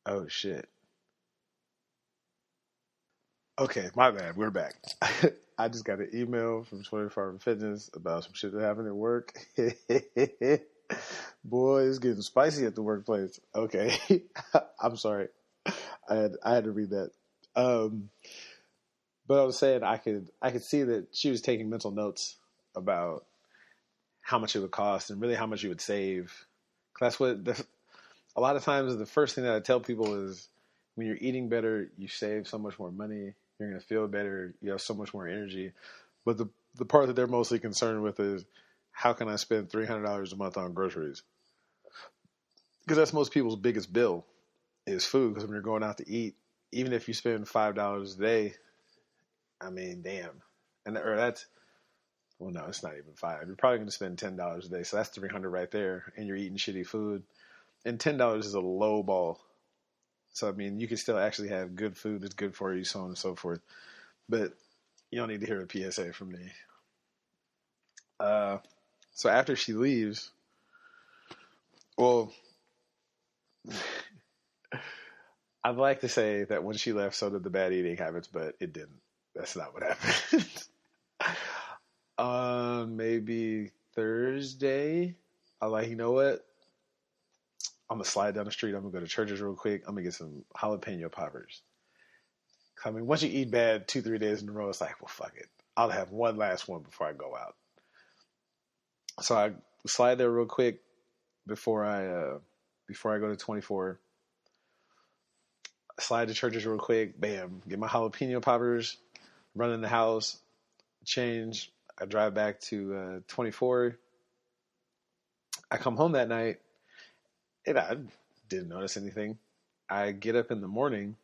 oh shit. Okay, my bad. We're back. I just got an email from 24 Hour Fitness about some shit that happened at work. Boy, it's getting spicy at the workplace. Okay, I'm sorry. I had to read that. But I was saying I could see that she was taking mental notes about how much it would cost and really how much you would save. That's what a lot of times the first thing that I tell people is, when you're eating better, you save so much more money. You're going to feel better. You have so much more energy. But the part that they're mostly concerned with is, how can I spend $300 a month on groceries? Because that's most people's biggest bill, is food. Because when you're going out to eat, even if you spend $5 a day, I mean, damn. Well, no, it's not even $5. You're probably going to spend $10 a day. So that's $300 right there. And you're eating shitty food. And $10 is a low ball. So, I mean, you can still actually have good food that's good for you, so on and so forth. But you don't need to hear a PSA from me. So after she leaves, well, I'd like to say that when she left, so did the bad eating habits, but it didn't. That's not what happened. Maybe Thursday, I'm like, you know what? I'm going to slide down the street. I'm going to go to Church's real quick. I'm going to get some jalapeno poppers. I mean, once you eat bad 2-3 days in a row, it's like, well, fuck it. I'll have one last one before I go out. So I slide there real quick before I go to 24. I slide to Church's real quick. Bam. Get my jalapeno poppers. Run in the house. Change. I drive back to 24. I come home that night. And I didn't notice anything. I get up in the morning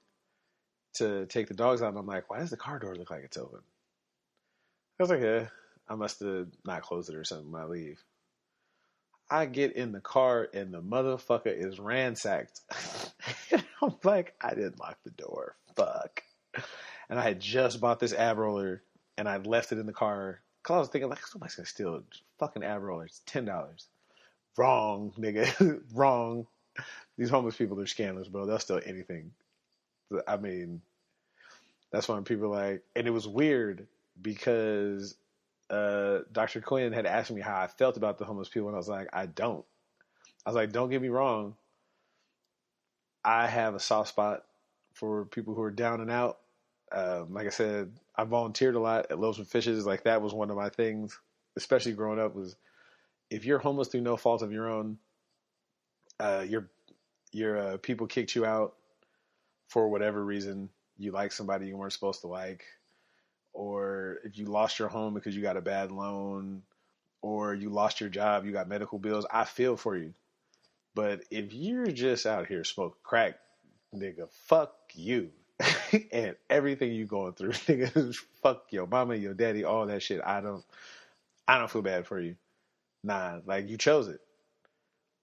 to take the dogs out, and I'm like, why does the car door look like it's open? I was like, yeah, I must have not closed it or something when I leave. I get in the car, and the motherfucker is ransacked. And I'm like, I didn't lock the door. Fuck. And I had just bought this ab roller, and I left it in the car Cause I was thinking like somebody's gonna steal a fucking ab roller. It's $10. Wrong, nigga. Wrong. These homeless people are scandalous, bro. They'll steal anything. I mean, that's why people are like, and it was weird because Dr. Quinn had asked me how I felt about the homeless people, and I was like, I don't. I was like, don't get me wrong. I have a soft spot for people who are down and out. Like I said, I volunteered a lot at Loaves and Fishes. Like that was one of my things, especially growing up, was if you're homeless through no fault of your own, your people kicked you out for whatever reason. You like somebody you weren't supposed to like, or if you lost your home because you got a bad loan, or you lost your job, you got medical bills. I feel for you. But if you're just out here smoking crack, nigga, fuck you. And everything you going through, nigga, fuck your mama, your daddy, all that shit. I don't feel bad for you. Nah, like you chose it.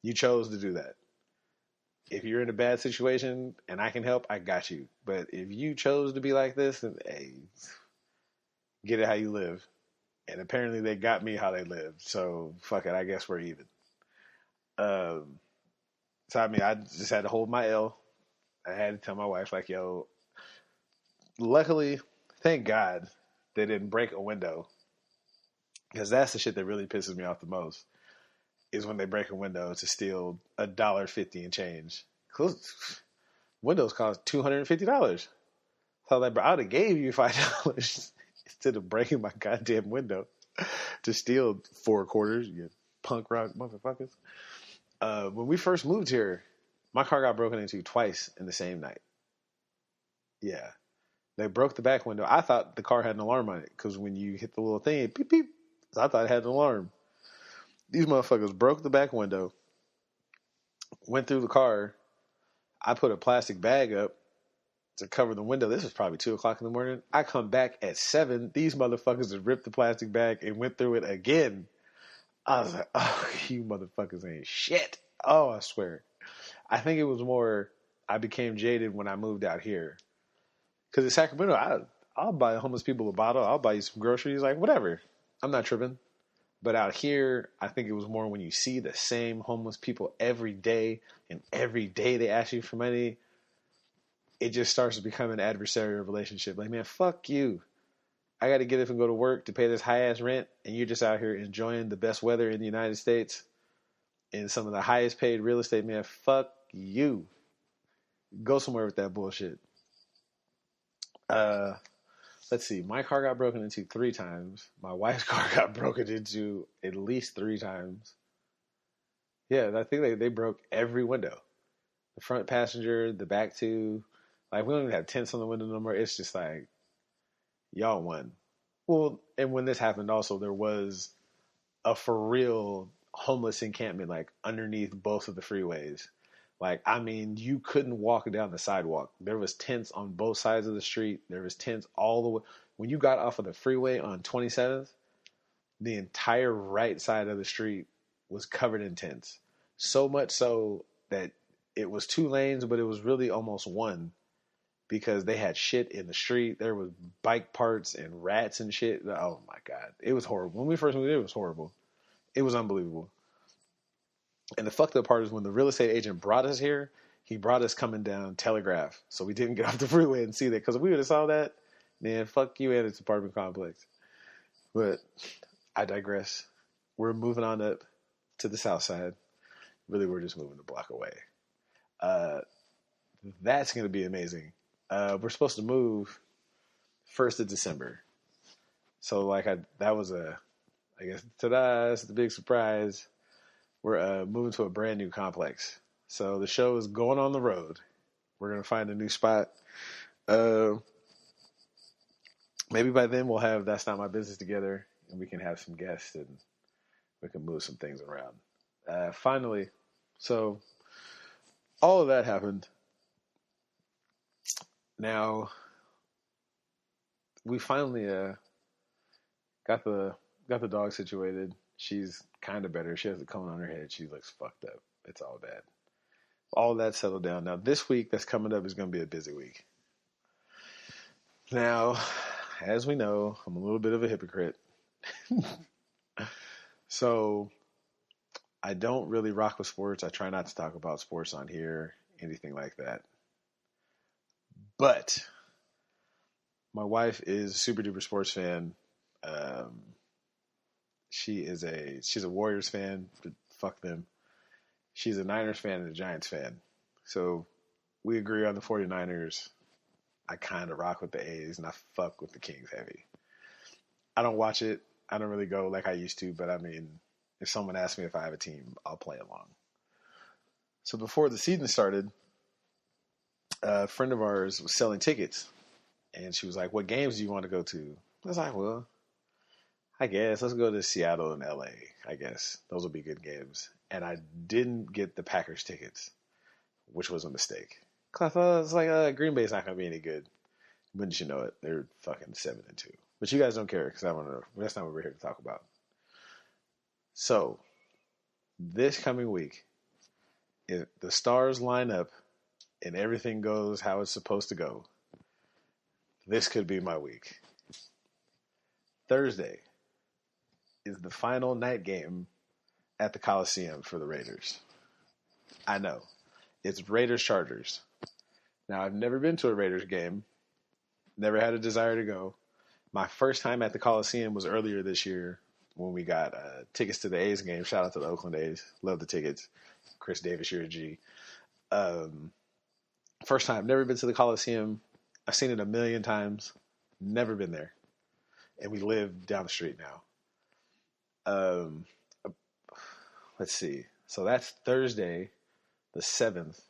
You chose to do that. If you're in a bad situation and I can help, I got you. But if you chose to be like this, then hey, get it how you live. And apparently they got me how they lived. So fuck it, I guess we're even. So I mean, I just had to hold my L. I had to tell my wife, like, yo, luckily, thank God they didn't break a window. Because that's the shit that really pisses me off the most, is when they break a window to steal $1.50 and change. Windows cost $250. So I would have gave you $5 instead of breaking my goddamn window to steal 4 quarters, you punk rock motherfuckers. When we first moved here, my car got broken into twice in the same night. Yeah. They broke the back window. I thought the car had an alarm on it because when you hit the little thing, it beep, beep. So I thought it had an alarm. These motherfuckers broke the back window, went through the car. I put a plastic bag up to cover the window. This was probably 2 o'clock in the morning. I come back at 7. These motherfuckers had ripped the plastic bag and went through it again. I was like, oh, you motherfuckers ain't shit. Oh, I swear. I think it was more I became jaded when I moved out here. Because in Sacramento, I'll buy homeless people a bottle. I'll buy you some groceries. Like, whatever. I'm not tripping. But out here, I think it was more when you see the same homeless people every day, and every day they ask you for money, it just starts to become an adversarial relationship. Like, man, fuck you. I got to get up and go to work to pay this high-ass rent, and you're just out here enjoying the best weather in the United States and some of the highest paid real estate. Man, fuck you. Go somewhere with that bullshit. Let's see. My car got broken into 3 times. My wife's car got broken into at least 3 times. Yeah, I think they broke every window. The front passenger, the back 2. Like, we don't even have tents on the window no more. It's just like, y'all won. Well, and when this happened also, there was a for real homeless encampment, like, underneath both of the freeways. Like, I mean, you couldn't walk down the sidewalk. There was tents on both sides of the street. There was tents all the way. When you got off of the freeway on 27th, the entire right side of the street was covered in tents. So much so that it was 2 lanes, but it was really almost 1 because they had shit in the street. There was bike parts and rats and shit. Oh, my God. It was horrible. When we first moved, it was horrible. It was unbelievable. And the fucked up part is when the real estate agent brought us here, he brought us coming down Telegraph. So we didn't get off the freeway and see that. Because if we would have saw that, man, fuck you and its apartment complex. But I digress. We're moving on up to the south side. Really, we're just moving a block away. That's going to be amazing. We're supposed to move 1st of December. So, like, that was I guess, ta-da, that's the big surprise. We're moving to a brand new complex. So the show is going on the road. We're going to find a new spot. Maybe by then we'll have That's Not My Business together, and we can have some guests, and we can move some things around. Finally, so all of that happened. Now, we finally got the dog situated. She's kind of better. She has a cone on her head. She looks fucked up. It's all bad. All that settled down. Now, this week that's coming up is going to be a busy week. Now, as we know, I'm a little bit of a hypocrite. So I don't really rock with sports. I try not to talk about sports on here, anything like that. But my wife is a super duper sports fan. Um, she's a Warriors fan, but fuck them. She's a Niners fan and a Giants fan. So we agree on the 49ers. I kind of rock with the A's and I fuck with the Kings heavy. I don't watch it. I don't really go like I used to, but I mean, if someone asks me if I have a team, I'll play along. So before the season started, a friend of ours was selling tickets. And she was like, what games do you want to go to? I was like, well, I guess let's go to Seattle and LA. I guess those will be good games. And I didn't get the Packers tickets, which was a mistake. Cause I thought it was like Green Bay's not gonna be any good. Wouldn't you know it? They're fucking 7-2. But you guys don't care because I want to. That's not what we're here to talk about. So this coming week, if the stars line up and everything goes how it's supposed to go, this could be my week. Thursday is the final night game at the Coliseum for the Raiders. I know. It's Raiders-Chargers. Now, I've never been to a Raiders game. Never had a desire to go. My first time at the Coliseum was earlier this year when we got tickets to the A's game. Shout out to the Oakland A's. Love the tickets. Chris Davis, you're a G. First time. Never been to the Coliseum. I've seen it a million times. Never been there. And we live down the street now. Let's see. So that's Thursday, the 7th.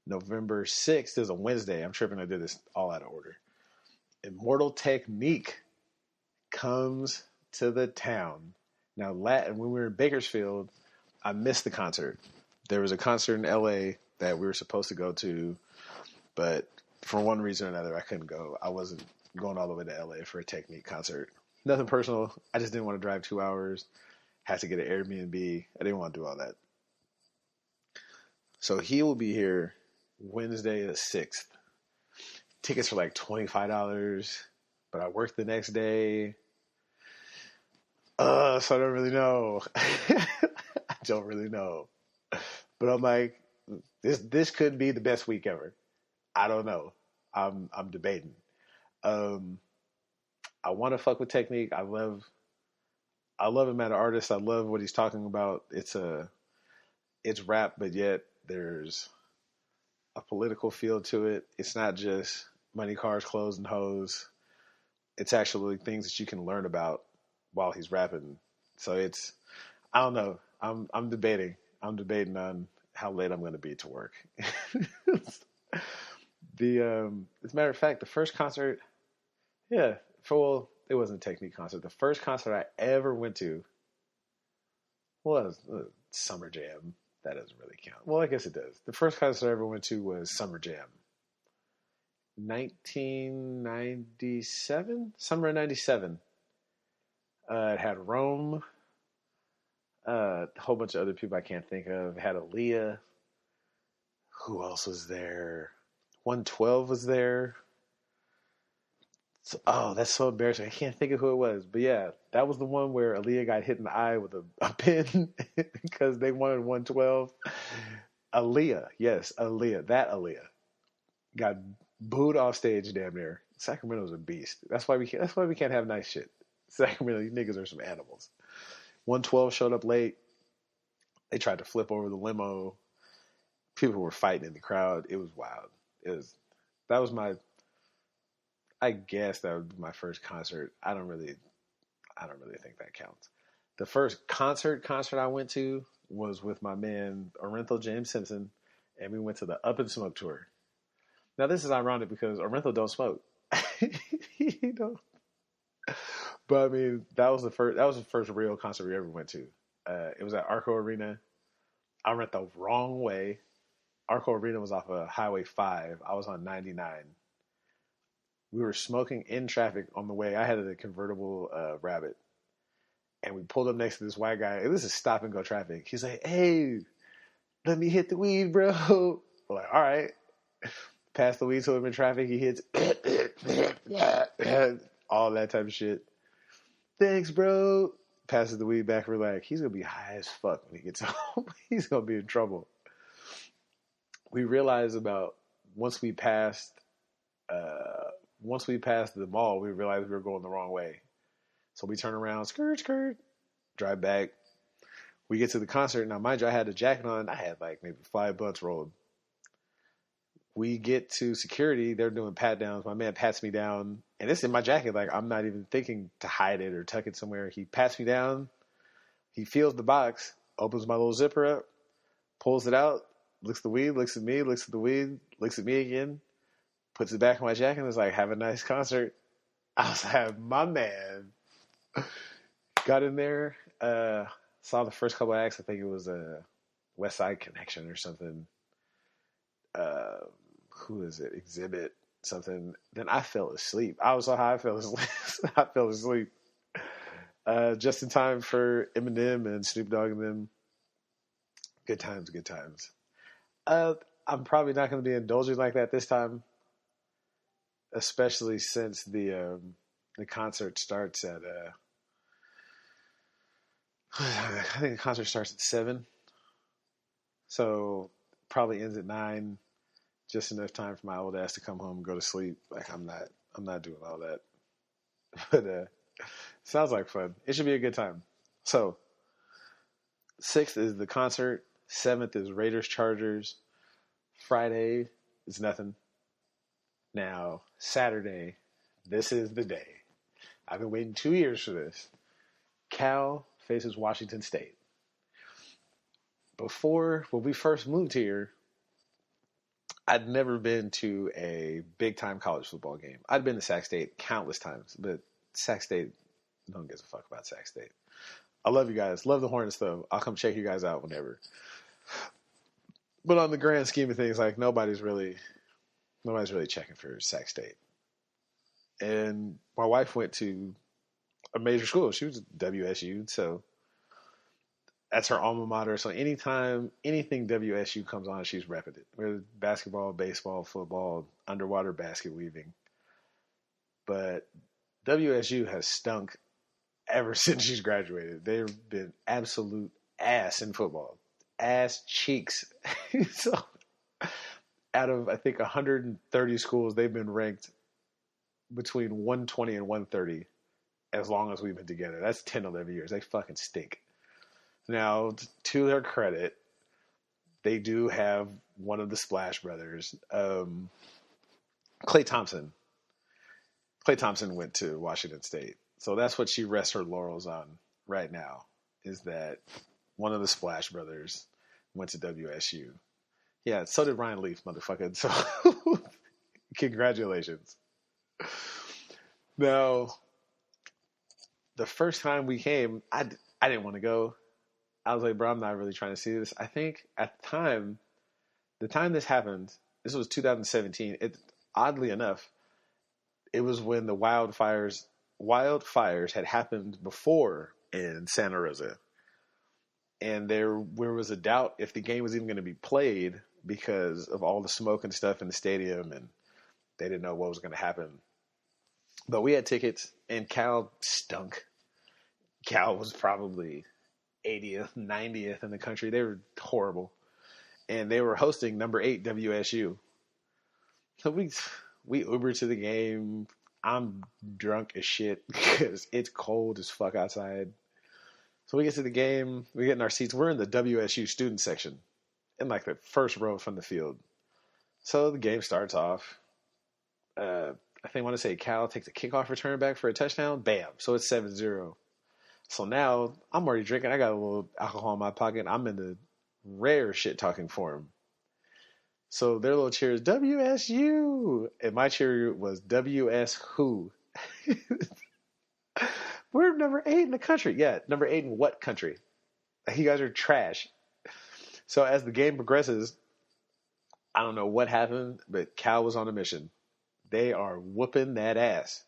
November 6th is a Wednesday. I'm tripping. I did this all out of order. Immortal Technique comes to the town. Now, when we were in Bakersfield, I missed the concert. There was a concert in LA that we were supposed to go to, but for one reason or another, I couldn't go. I wasn't going all the way to LA for a Technique concert. Nothing personal. I just didn't want to drive 2 hours. Had to get an Airbnb. I didn't want to do all that. So he will be here Wednesday the 6th. Tickets are like $25, but I work the next day. So I don't really know. I don't really know. But I'm like, this could be the best week ever. I don't know. I'm debating. I want to fuck with Technique. I love him as an artist. I love what he's talking about. It's rap, but yet there's a political feel to it. It's not just money, cars, clothes, and hoes. It's actually things that you can learn about while he's rapping. So I don't know. I'm debating. I'm debating on how late I'm going to be to work. As a matter of fact, the first concert, it wasn't a Technique concert. The first concert I ever went to was Summer Jam. That doesn't really count. Well, I guess it does. The first concert I ever went to was Summer Jam. 1997? Summer of 97. It had Rome. A whole bunch of other people I can't think of. It had Aaliyah. Who else was there? 112 was there. That's so embarrassing. I can't think of who it was. But yeah, that was the one where Aaliyah got hit in the eye with a pin because they wanted 112. Aaliyah, yes, Aaliyah. That Aaliyah got booed off stage damn near. Sacramento's a beast. That's why we can't have nice shit. Sacramento, you niggas are some animals. 112 showed up late. They tried to flip over the limo. People were fighting in the crowd. It was wild. I guess that would be my first concert. I don't really think that counts. The first concert I went to was with my man Orenthal James Simpson, and we went to the Up and Smoke tour. Now this is ironic because Orenthal don't smoke. You know? But I mean, that was the first real concert we ever went to. It was at Arco Arena. I went the wrong way. Arco Arena was off of Highway 5. I was on 99. We were smoking in traffic on the way. I had a convertible Rabbit. And we pulled up next to this white guy. And this is stop and go traffic. He's like, hey, let me hit the weed, bro. We're like, all right. Pass the weed to him in traffic. He hits all that type of shit. Thanks, bro. Passes the weed back. We're like, he's going to be high as fuck when he gets home. He's going to be in trouble. We realized about once we passed the mall, we realized we were going the wrong way. So we turn around, skirt, drive back. We get to the concert. Now, mind you, I had a jacket on. I had like maybe 5 blunts rolled. We get to security. They're doing pat downs. My man pats me down, and it's in my jacket. Like, I'm not even thinking to hide it or tuck it somewhere. He pats me down. He feels the box, opens my little zipper up, pulls it out, looks at the weed, looks at me, looks at the weed, looks at me again, puts it back in my jacket, and is like, have a nice concert. I was like, my man. Got in there, saw the first couple of acts. I think it was a West Side Connection or something. Who is it? Exhibit something. Then I fell asleep. I was so high, I fell asleep. I fell asleep. Just in time for Eminem and Snoop Dogg and them. Good times. I'm probably not going to be indulging like that this time, especially since the concert starts at I think the concert starts at 7, so probably ends at 9. Just enough time for my old ass to come home and go to sleep. Like, I'm not doing all that. But sounds like fun. It should be a good time. So 6th is the concert. 7th is Raiders Chargers. Friday is nothing. Now Saturday, this is the day. I've been waiting 2 years for this. Cal faces Washington State. Before, when we first moved here, I'd never been to a big-time college football game. I'd been to Sac State countless times, but Sac State, no one gives a fuck about Sac State. I love you guys. Love the Hornets, though. I'll come check you guys out whenever. But on the grand scheme of things, like, nobody's really checking for Sac State. And my wife went to a major school. She was WSU, so that's her alma mater. So anytime anything WSU comes on, she's repping it. Whether basketball, baseball, football, underwater basket weaving. But WSU has stunk ever since she's graduated. They've been absolute ass in football. Ass cheeks. So out of, I think, 130 schools, they've been ranked between 120 and 130 as long as we've been together. That's 10, 11 years. They fucking stink. Now, to their credit, they do have one of the Splash Brothers, Klay Thompson. Klay Thompson went to Washington State. So that's what she rests her laurels on right now, is that one of the Splash Brothers went to WSU. Yeah, so did Ryan Leaf, motherfucker. So, congratulations. Now, the first time we came, I didn't want to go. I was like, bro, I'm not really trying to see this. I think at the time this happened, this was 2017. Oddly enough, it was when the wildfires had happened before in Santa Rosa. And there was a doubt if the game was even going to be played because of all the smoke and stuff in the stadium, and they didn't know what was going to happen. But we had tickets, and Cal stunk. Cal was probably 80th, 90th in the country. They were horrible. And they were hosting number 8 WSU. So we Ubered to the game. I'm drunk as shit because it's cold as fuck outside. So we get to the game. We get in our seats. We're in the WSU student section in like the first row from the field. So the game starts off. I think I want to say Cal takes a kickoff return back for a touchdown. Bam. So it's 7-0. So now I'm already drinking. I got a little alcohol in my pocket. I'm in the rare shit talking form. So their little cheer is WSU. And my cheer was WS who? We're number 8 in the country. Yeah, number 8 in what country? You guys are trash. So as the game progresses, I don't know what happened, but Cal was on a mission. They are whooping that ass.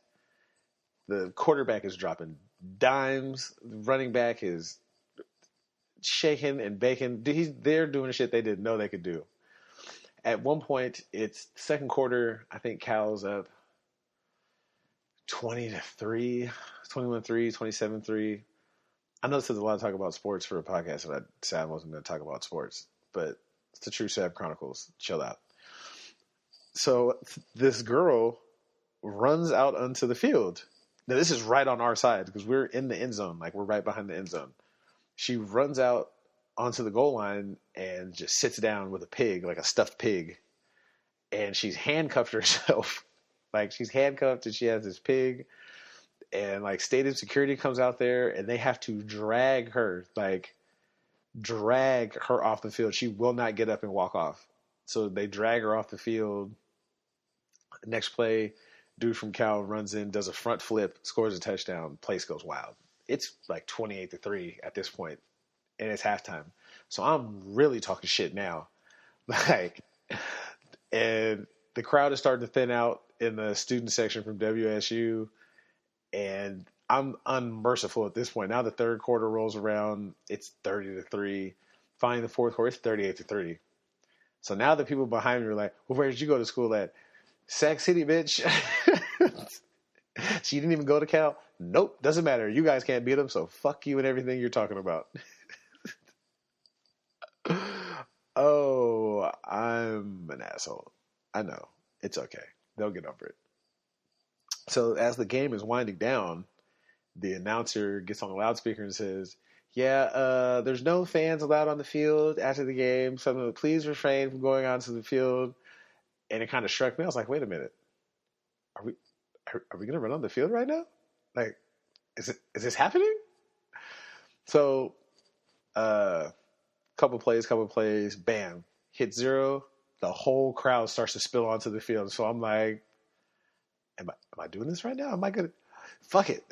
The quarterback is dropping dimes. The running back is shaking and baking. They're doing shit they didn't know they could do. At one point, it's second quarter. I think Cal's up 20-3, 21-3, 27-3. I know this is a lot of talk about sports for a podcast, and I said I wasn't going to talk about sports, but it's the Tru Sav Chronicles. Chill out. So this girl runs out onto the field. Now, this is right on our side because we're in the end zone. Like, we're right behind the end zone. She runs out onto the goal line and just sits down with a pig, like a stuffed pig. And she's handcuffed herself. Like, she's handcuffed and she has this pig. And, like, state security comes out there and they have to drag her off the field. She will not get up and walk off. So they drag her off the field. Next play, dude from Cal runs in, does a front flip, scores a touchdown. Place goes wild. It's like 28-3 at this point, and it's halftime. So I'm really talking shit now. Like, and the crowd is starting to thin out in the student section from WSU, and I'm unmerciful at this point. Now the third quarter rolls around, it's 30-3. Finally, the fourth quarter, it's 38-3. So now the people behind me are like, well, where did you go to school at? Sac City, bitch. She didn't even go to Cal. Nope, doesn't matter. You guys can't beat them, so fuck you and everything you're talking about. Oh, I'm an asshole. I know. It's okay. They'll get over it. So as the game is winding down, the announcer gets on the loudspeaker and says, yeah, there's no fans allowed on the field after the game, so please refrain from going onto the field. And it kind of struck me. I was like, wait a minute. Are we going to run on the field right now? Like, is this happening? So, couple plays, bam, hit zero. The whole crowd starts to spill onto the field. So I'm like, am I doing this right now? Am I going to, fuck it.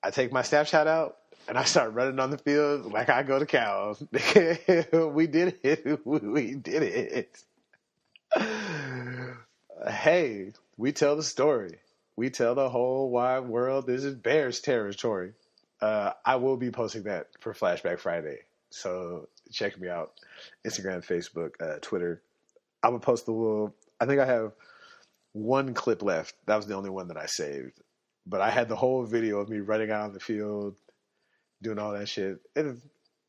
I take my Snapchat out and I start running on the field like I go to Cal. We did it. We did it. Hey, we tell the story. We tell the whole wide world this is Bears territory. I will be posting that for Flashback Friday. So check me out. Instagram, Facebook, Twitter. I'm going to post I think I have one clip left. That was the only one that I saved. But I had the whole video of me running out on the field, doing all that shit. It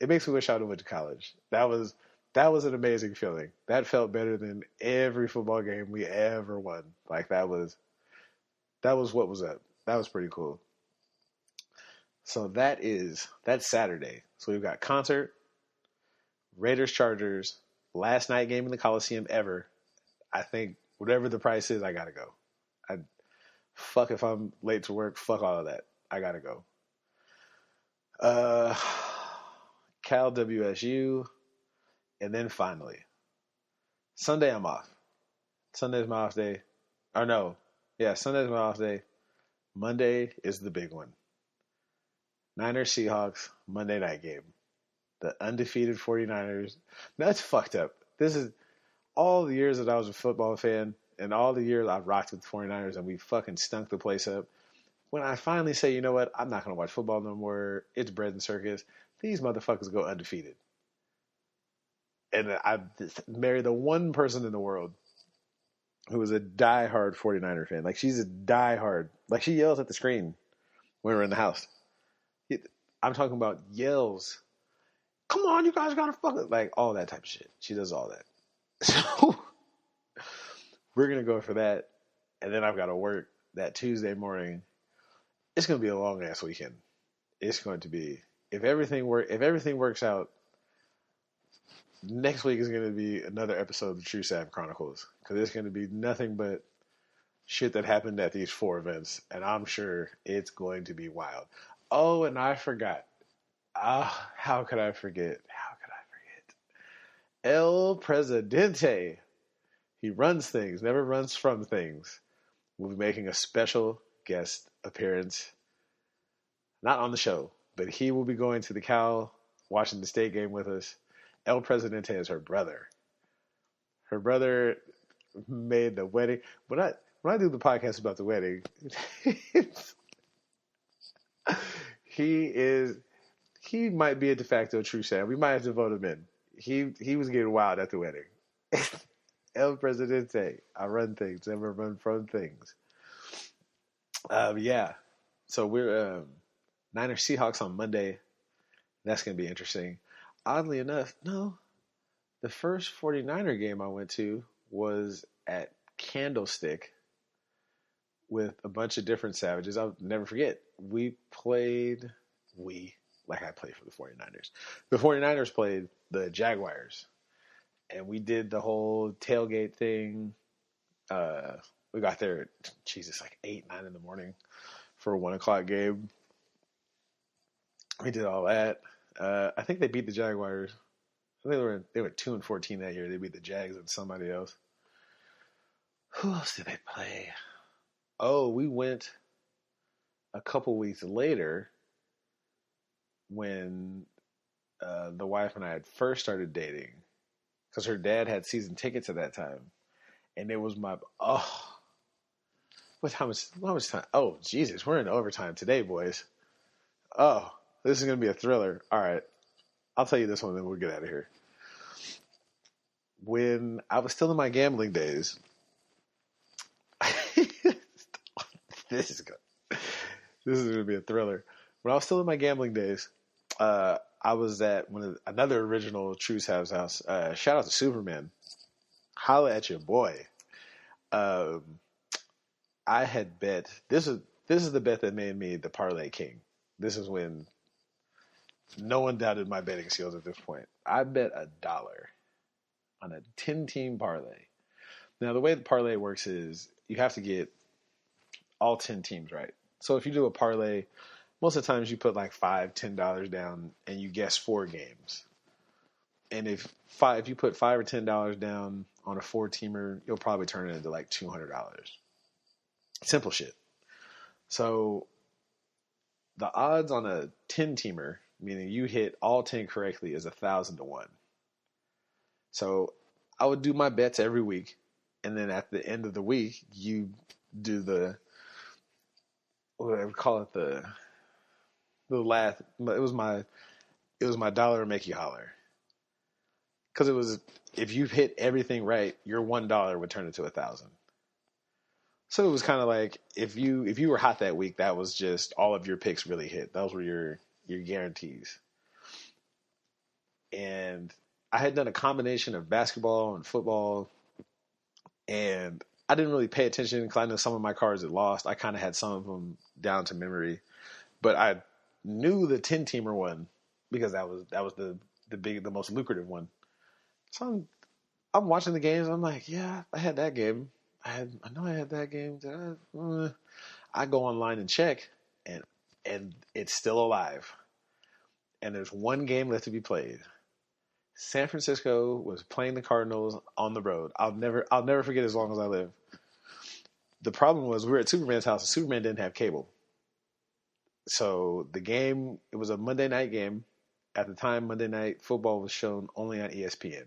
makes me wish I would have went to college. That was an amazing feeling. That felt better than every football game we ever won. Like, that was what was up. That was pretty cool. So that's Saturday. So we've got concert, Raiders, Chargers, last night game in the Coliseum ever. I think whatever the price is, I gotta go. Fuck if I'm late to work. Fuck all of that. I gotta go. Cal, WSU. And then finally, Sunday I'm off. Sunday's my off day. Or no. Yeah, Sunday's my off day. Monday is the big one. Niners, Seahawks, Monday night game. The undefeated 49ers. That's fucked up. This is all the years that I was a football fan and all the years I've rocked with the 49ers and we fucking stunk the place up. When I finally say, you know what, I'm not going to watch football no more. It's bread and circus. These motherfuckers go undefeated. And I married the one person in the world who was a diehard 49er fan. Like, she's a diehard. Like, she yells at the screen when we're in the house. I'm talking about yells. Come on, you guys gotta fuck it. Like, all that type of shit. She does all that. So, we're going to go for that. And then I've got to work that Tuesday morning. It's going to be a long-ass weekend. It's going to be. If everything works out, next week is going to be another episode of the Tru Sav Chronicles, because it's going to be nothing but shit that happened at these 4 events, and I'm sure it's going to be wild. Oh, and I forgot. How could I forget? El Presidente. He runs things, never runs from things. We'll be making a special guest appearance, not on the show, but he will be going to the Cal Washington State game with us. El Presidente is her brother. Her brother made the wedding. When I do the podcast about the wedding, he might be a de facto Tru Sav. We might have to vote him in. He was getting wild at the wedding. El Presidente. I run things, never run from things. Yeah. So we're Niners Seahawks on Monday. That's going to be interesting. Oddly enough, no, the first 49er game I went to was at Candlestick with a bunch of different savages. I'll never forget. Like I played for the 49ers. The 49ers played the Jaguars. And we did the whole tailgate thing. We got there at, Jesus, like 8, 9 in the morning for a 1 o'clock game. We did all that. I think they beat the Jaguars. I think they were 2-14 that year. They beat the Jags and somebody else. Who else did they play? Oh, we went a couple weeks later when the wife and I had first started dating, because her dad had season tickets at that time, and it was how much time? Oh, Jesus, we're in overtime today, boys. Oh, this is gonna be a thriller. All right, I'll tell you this one, then we'll get out of here. When I was still in my gambling days, this is good. This is gonna be a thriller. When I was still in my gambling days, I was at another original Tru Sav's house. Shout out to Superman. Holla at your boy. I had bet this is the bet that made me the parlay king. This is when no one doubted my betting skills at this point. I bet $1 on a 10-team parlay. Now the way the parlay works is you have to get all 10 teams right. So if you do a parlay, most of the times you put like $5, $10 down and you guess 4 games. And if you put $5 or $10 down on a 4-teamer, you'll probably turn it into like $200. Simple shit. So the odds on a 10-teamer, meaning you hit all 10 correctly, is 1,000 to 1. So I would do my bets every week, and then at the end of the week, you do what I would call it, the last. It was my dollar make you holler, because it was, if you hit everything right, your $1 would turn into 1,000. So it was kind of like if you were hot that week, that was just all of your picks really hit. Those were your guarantees. And I had done a combination of basketball and football, and I didn't really pay attention because I know some of my cards had lost. I kind of had some of them down to memory, but I knew the 10-teamer one because that was the most lucrative one. So I'm watching the games. I'm like, yeah, I had that game. I know I had that game. I go online and check, and it's still alive. And there's one game left to be played. San Francisco was playing the Cardinals on the road. I'll never forget as long as I live. The problem was we were at Superman's house, and Superman didn't have cable. So the game, it was a Monday night game. At the time, Monday night football was shown only on ESPN.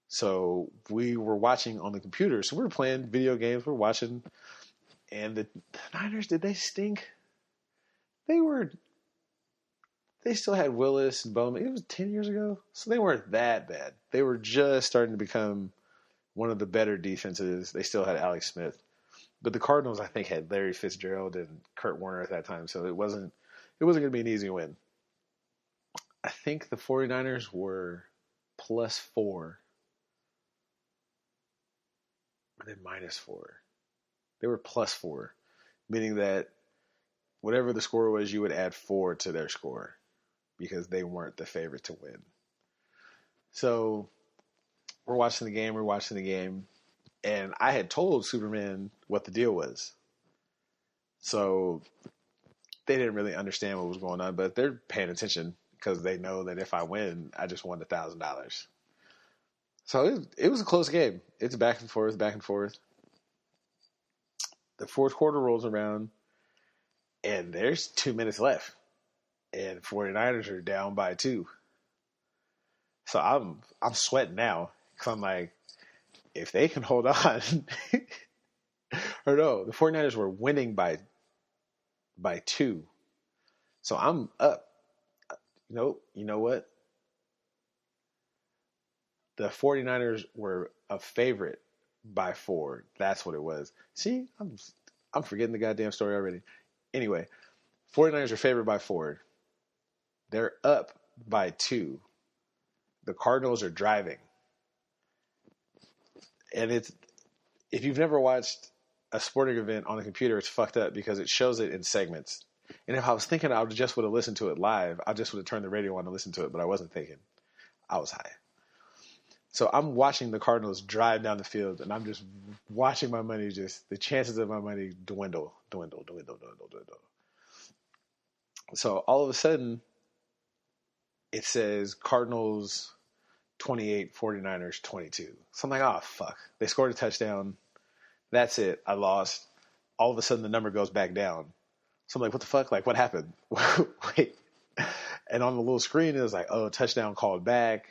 So we were watching on the computer. So we were playing video games. We were watching. And the Niners, did they stink? They still had Willis and Bowman. It was 10 years ago. So they weren't that bad. They were just starting to become one of the better defenses. They still had Alex Smith. But the Cardinals, I think, had Larry Fitzgerald and Kurt Warner at that time. So it wasn't going to be an easy win. I think the 49ers were +4. Or they -4. They were +4, meaning that whatever the score was, you would add 4 to their score because they weren't the favorite to win. So we're watching the game, and I had told Superman what the deal was. So they didn't really understand what was going on, but they're paying attention because they know that if I win, I just won $1,000. So it was a close game. It's back and forth, back and forth. The fourth quarter rolls around, and there's 2 minutes left. And 49ers are down by 2. So I'm sweating now because I'm like, if they can hold on. Or no, the 49ers were winning by 2. So I'm up. Nope. You know what? The 49ers were a favorite by 4. That's what it was. See, I'm forgetting the goddamn story already. Anyway, 49ers are favored by 4. They're up by 2. The Cardinals are driving. And it's, if you've never watched a sporting event on a computer, it's fucked up because it shows it in segments. And if I was thinking I just would have listened to it live, I just would have turned the radio on to listen to it, but I wasn't thinking. I was high. So I'm watching the Cardinals drive down the field, and I'm just watching my money, just the chances of my money dwindle. So all of a sudden, it says Cardinals 28, 49ers 22. So I'm like, oh, fuck. They scored a touchdown. That's it. I lost. All of a sudden, the number goes back down. So I'm like, what the fuck? Like, what happened? Wait. And on the little screen, it was like, oh, touchdown called back.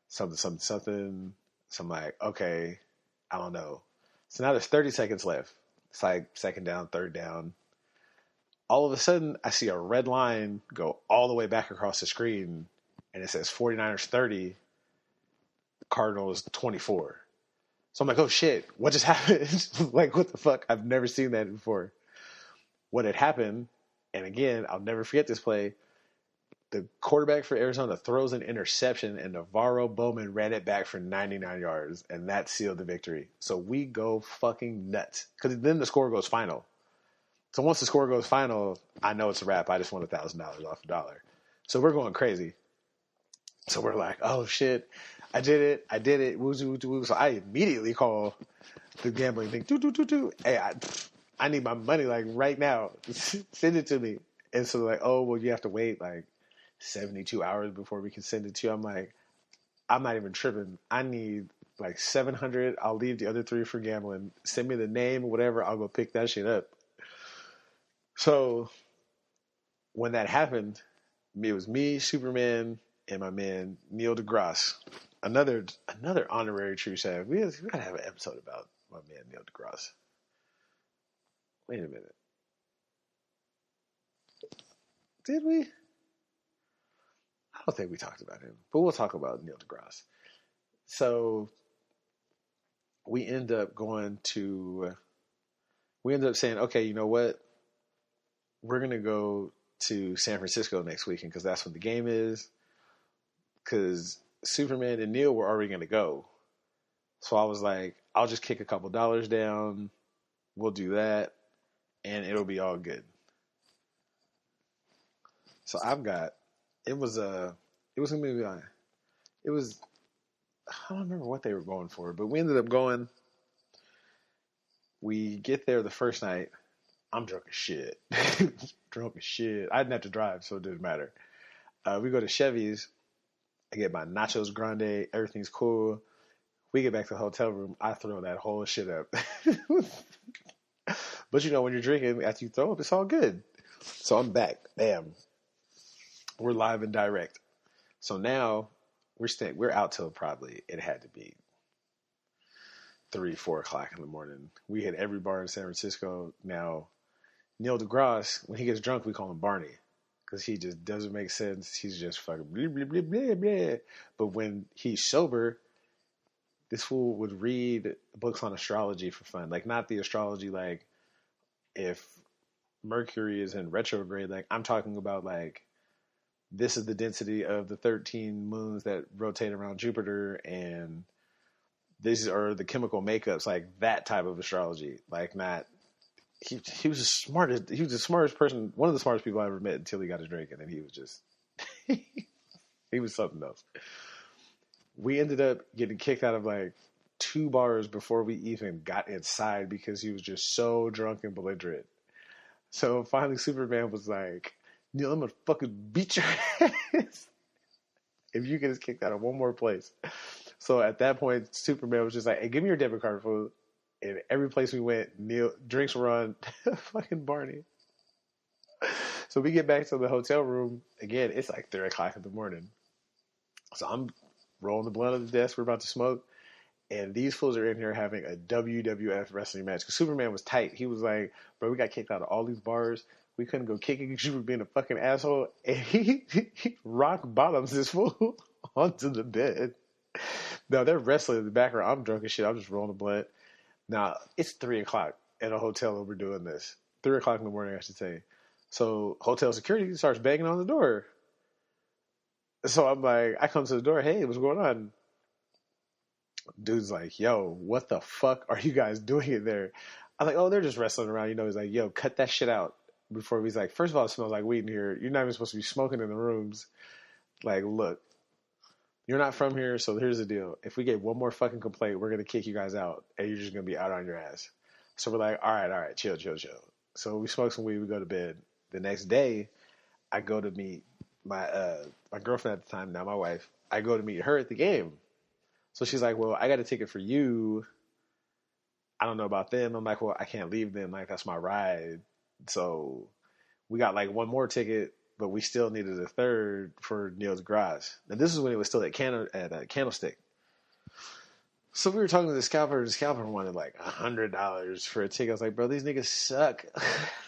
Something. So I'm like, okay, I don't know. So now there's 30 seconds left. It's like second down, third down. All of a sudden, I see a red line go all the way back across the screen, and it says 49ers 30, Cardinals 24. So I'm like, oh shit, what just happened? Like, what the fuck? I've never seen that before. What had happened, and again, I'll never forget this play. The quarterback for Arizona throws an interception, and Navarro Bowman ran it back for 99 yards, and that sealed the victory. So we go fucking nuts. Because then the score goes final. So once the score goes final, I know it's a wrap. I just won $1,000 off $1. So we're going crazy. So we're like, oh shit, I did it. Woo. So I immediately call the gambling thing. Hey, I need my money like right now. Send it to me. And so they're like, oh, well, you have to wait like 72 hours before we can send it to you. I'm like, I'm not even tripping. I need like 700. I'll leave the other 3 for gambling. Send me the name, whatever. I'll go pick that shit up. So when that happened, it was me, Superman, and my man Neil deGrasse. Another honorary Tru Sav. We gotta have an episode about my man Neil deGrasse. Wait a minute. Did we? I don't think we talked about him, but we'll talk about Neil deGrasse. So we end up saying, okay, you know what? We're going to go to San Francisco next weekend because that's when the game is. Because Superman and Neil were already going to go. So I was like, I'll just kick a couple dollars down. We'll do that. And it'll be all good. So I don't remember what they were going for, but we ended up going. We get there the first night. I'm drunk as shit. I didn't have to drive, so it didn't matter. We go to Chevy's. I get my nachos grande. Everything's cool. We get back to the hotel room. I throw that whole shit up. But when you're drinking, after you throw up, it's all good. So I'm back. Bam. We're live and direct. So now we're out till probably it had to be 3-4 o'clock in the morning. We hit every bar in San Francisco. Now Neil deGrasse, when he gets drunk, we call him Barney because he just doesn't make sense. He's just fucking blah, blah, blah, blah, blah. But when he's sober, this fool would read books on astrology for fun. Like, not the astrology like if Mercury is in retrograde. Like, I'm talking about like, this is the density of the 13 moons that rotate around Jupiter, and these are the chemical makeups, like that type of astrology. Like, not he was the smartest person, one of the smartest people I ever met until he got his drink, and then he was just he was something else. We ended up getting kicked out of like 2 bars before we even got inside because he was just so drunk and belligerent. So finally Superman was like, Neil, I'm gonna fucking beat your ass if you get us kicked out of one more place. So at that point, Superman was just like, hey, give me your debit card, fool. And every place we went, Neil, drinks were on fucking Barney. So we get back to the hotel room. Again, it's like 3 o'clock in the morning. So I'm rolling the blunt on the desk. We're about to smoke. And these fools are in here having a WWF wrestling match. Because Superman was tight. He was like, bro, we got kicked out of all these bars. We couldn't go kicking because you were being a fucking asshole. And he rock bottoms this fool onto the bed. Now they're wrestling in the background. I'm drunk as shit. I'm just rolling the blunt. Now it's 3 o'clock. in a hotel and we're doing this. 3 o'clock in the morning, I should say. So hotel security starts banging on the door. So I'm like, I come to the door. Hey, what's going on? Dude's like, yo, what the fuck are you guys doing in there? I'm like, oh, they're just wrestling around. He's like, yo, cut that shit out. Before he's like, first of all, it smells like weed in here. You're not even supposed to be smoking in the rooms. Like, look, you're not from here, so here's the deal. If we get one more fucking complaint, we're going to kick you guys out, and you're just going to be out on your ass. So we're like, all right, chill. So we smoke some weed, we go to bed. The next day, I go to meet my girlfriend at the time, now my wife. I go to meet her at the game. So she's like, well, I got a ticket for you. I don't know about them. I'm like, well, I can't leave them. Like, that's my ride. So we got like one more ticket, but we still needed a third for Neil deGrasse. And this is when it was still at Candlestick. So we were talking to the scalper. The scalper wanted like $100 for a ticket. I was like, bro, these niggas suck.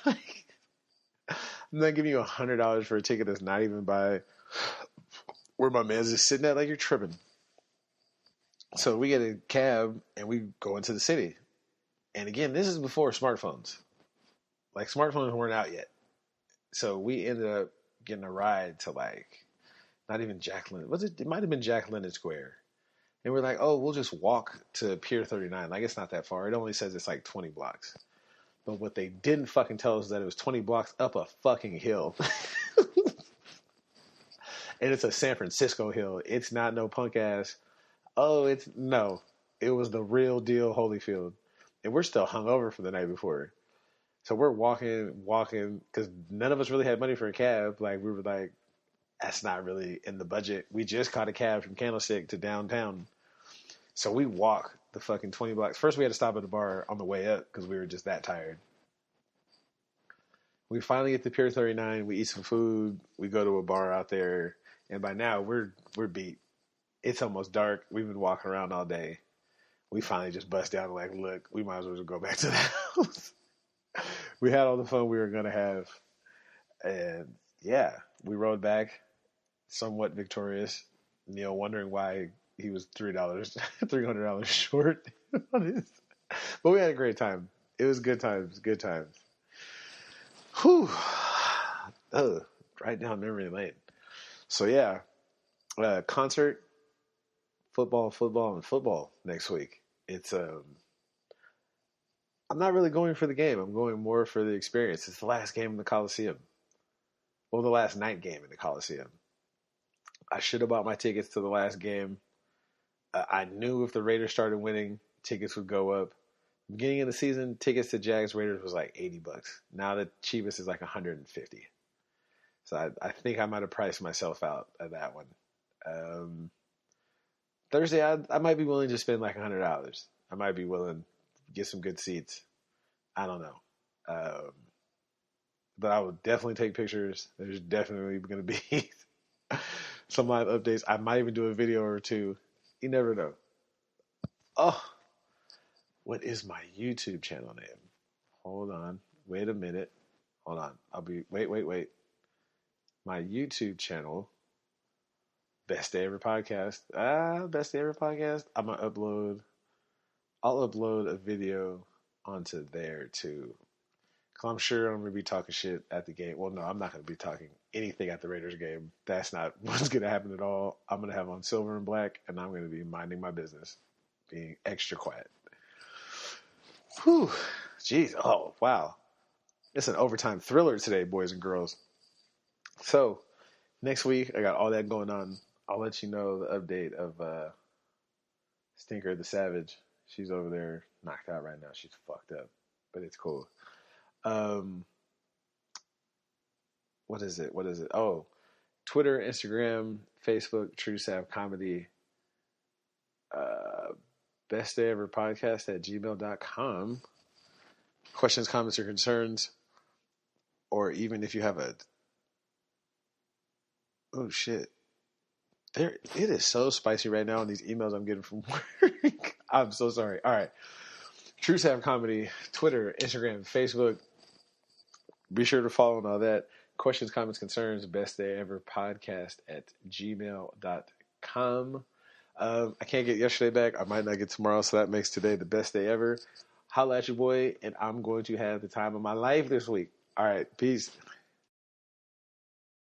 Like, I'm not giving you $100 for a ticket that's not even by where my man's just sitting at. Like, you're tripping. So we get a cab and we go into the city. And again, this is before smartphones. Like, smartphones weren't out yet. So we ended up getting a ride to like, not even Jack London. It might have been Jack London Square. And we're like, oh, we'll just walk to Pier 39. Like, it's not that far. It only says it's like 20 blocks. But what they didn't fucking tell us is that it was 20 blocks up a fucking hill. And it's a San Francisco hill. It's not no punk ass. No. It was the real deal Holyfield. And we're still hungover from the night before. So we're walking, because none of us really had money for a cab. Like, we were like, that's not really in the budget. We just caught a cab from Candlestick to downtown. So we walk the fucking 20 blocks. First, we had to stop at a bar on the way up because we were just that tired. We finally get to Pier 39. We eat some food. We go to a bar out there. And by now, we're beat. It's almost dark. We've been walking around all day. We finally just bust down and like, look, we might as well just go back to the house. We had all the fun we were going to have. And yeah, we rode back somewhat victorious. Neil wondering why he was $300 short on his. But we had a great time. It was good times. Whew. Right down memory lane. So yeah, concert, football next week. It's I'm not really going for the game. I'm going more for the experience. It's the last game in the Coliseum. Well, the last night game in the Coliseum. I should have bought my tickets to the last game. I knew if the Raiders started winning, tickets would go up. Beginning of the season, tickets to Jags Raiders was like $80. Now the cheapest is like $150. So I think I might have priced myself out of that one. Thursday, I might be willing to spend like $100. I might be willing to get some good seats. I don't know. But I will definitely take pictures. There's definitely going to be some live updates. I might even do a video or two. You never know. Oh, what is my YouTube channel name? Hold on. Wait a minute. Hold on. Wait. My YouTube channel, Best Day Ever Podcast. Best Day Ever Podcast. I'll upload a video onto there too. Because I'm sure I'm going to be talking shit at the game. Well, no, I'm not going to be talking anything at the Raiders game. That's not what's going to happen at all. I'm going to have on silver and black, and I'm going to be minding my business, being extra quiet. Whew. Jeez. Oh, wow. It's an overtime thriller today, boys and girls. So, next week, I got all that going on. I'll let you know the update of Stinker the Savage. She's over there knocked out right now. She's fucked up, but it's cool. What is it? Oh, Twitter, Instagram, Facebook, Tru Sav Comedy, Best Day Ever Podcast at gmail.com. Questions, comments, or concerns, or even if you have oh shit. It is so spicy right now in these emails I'm getting from work. I'm so sorry. All right. Tru Sav Comedy, Twitter, Instagram, Facebook. Be sure to follow and all that. Questions, comments, concerns, Best Day Ever Podcast at gmail.com. I can't get yesterday back. I might not get tomorrow, so that makes today the best day ever. holla at your boy, and I'm going to have the time of my life this week. All right, peace.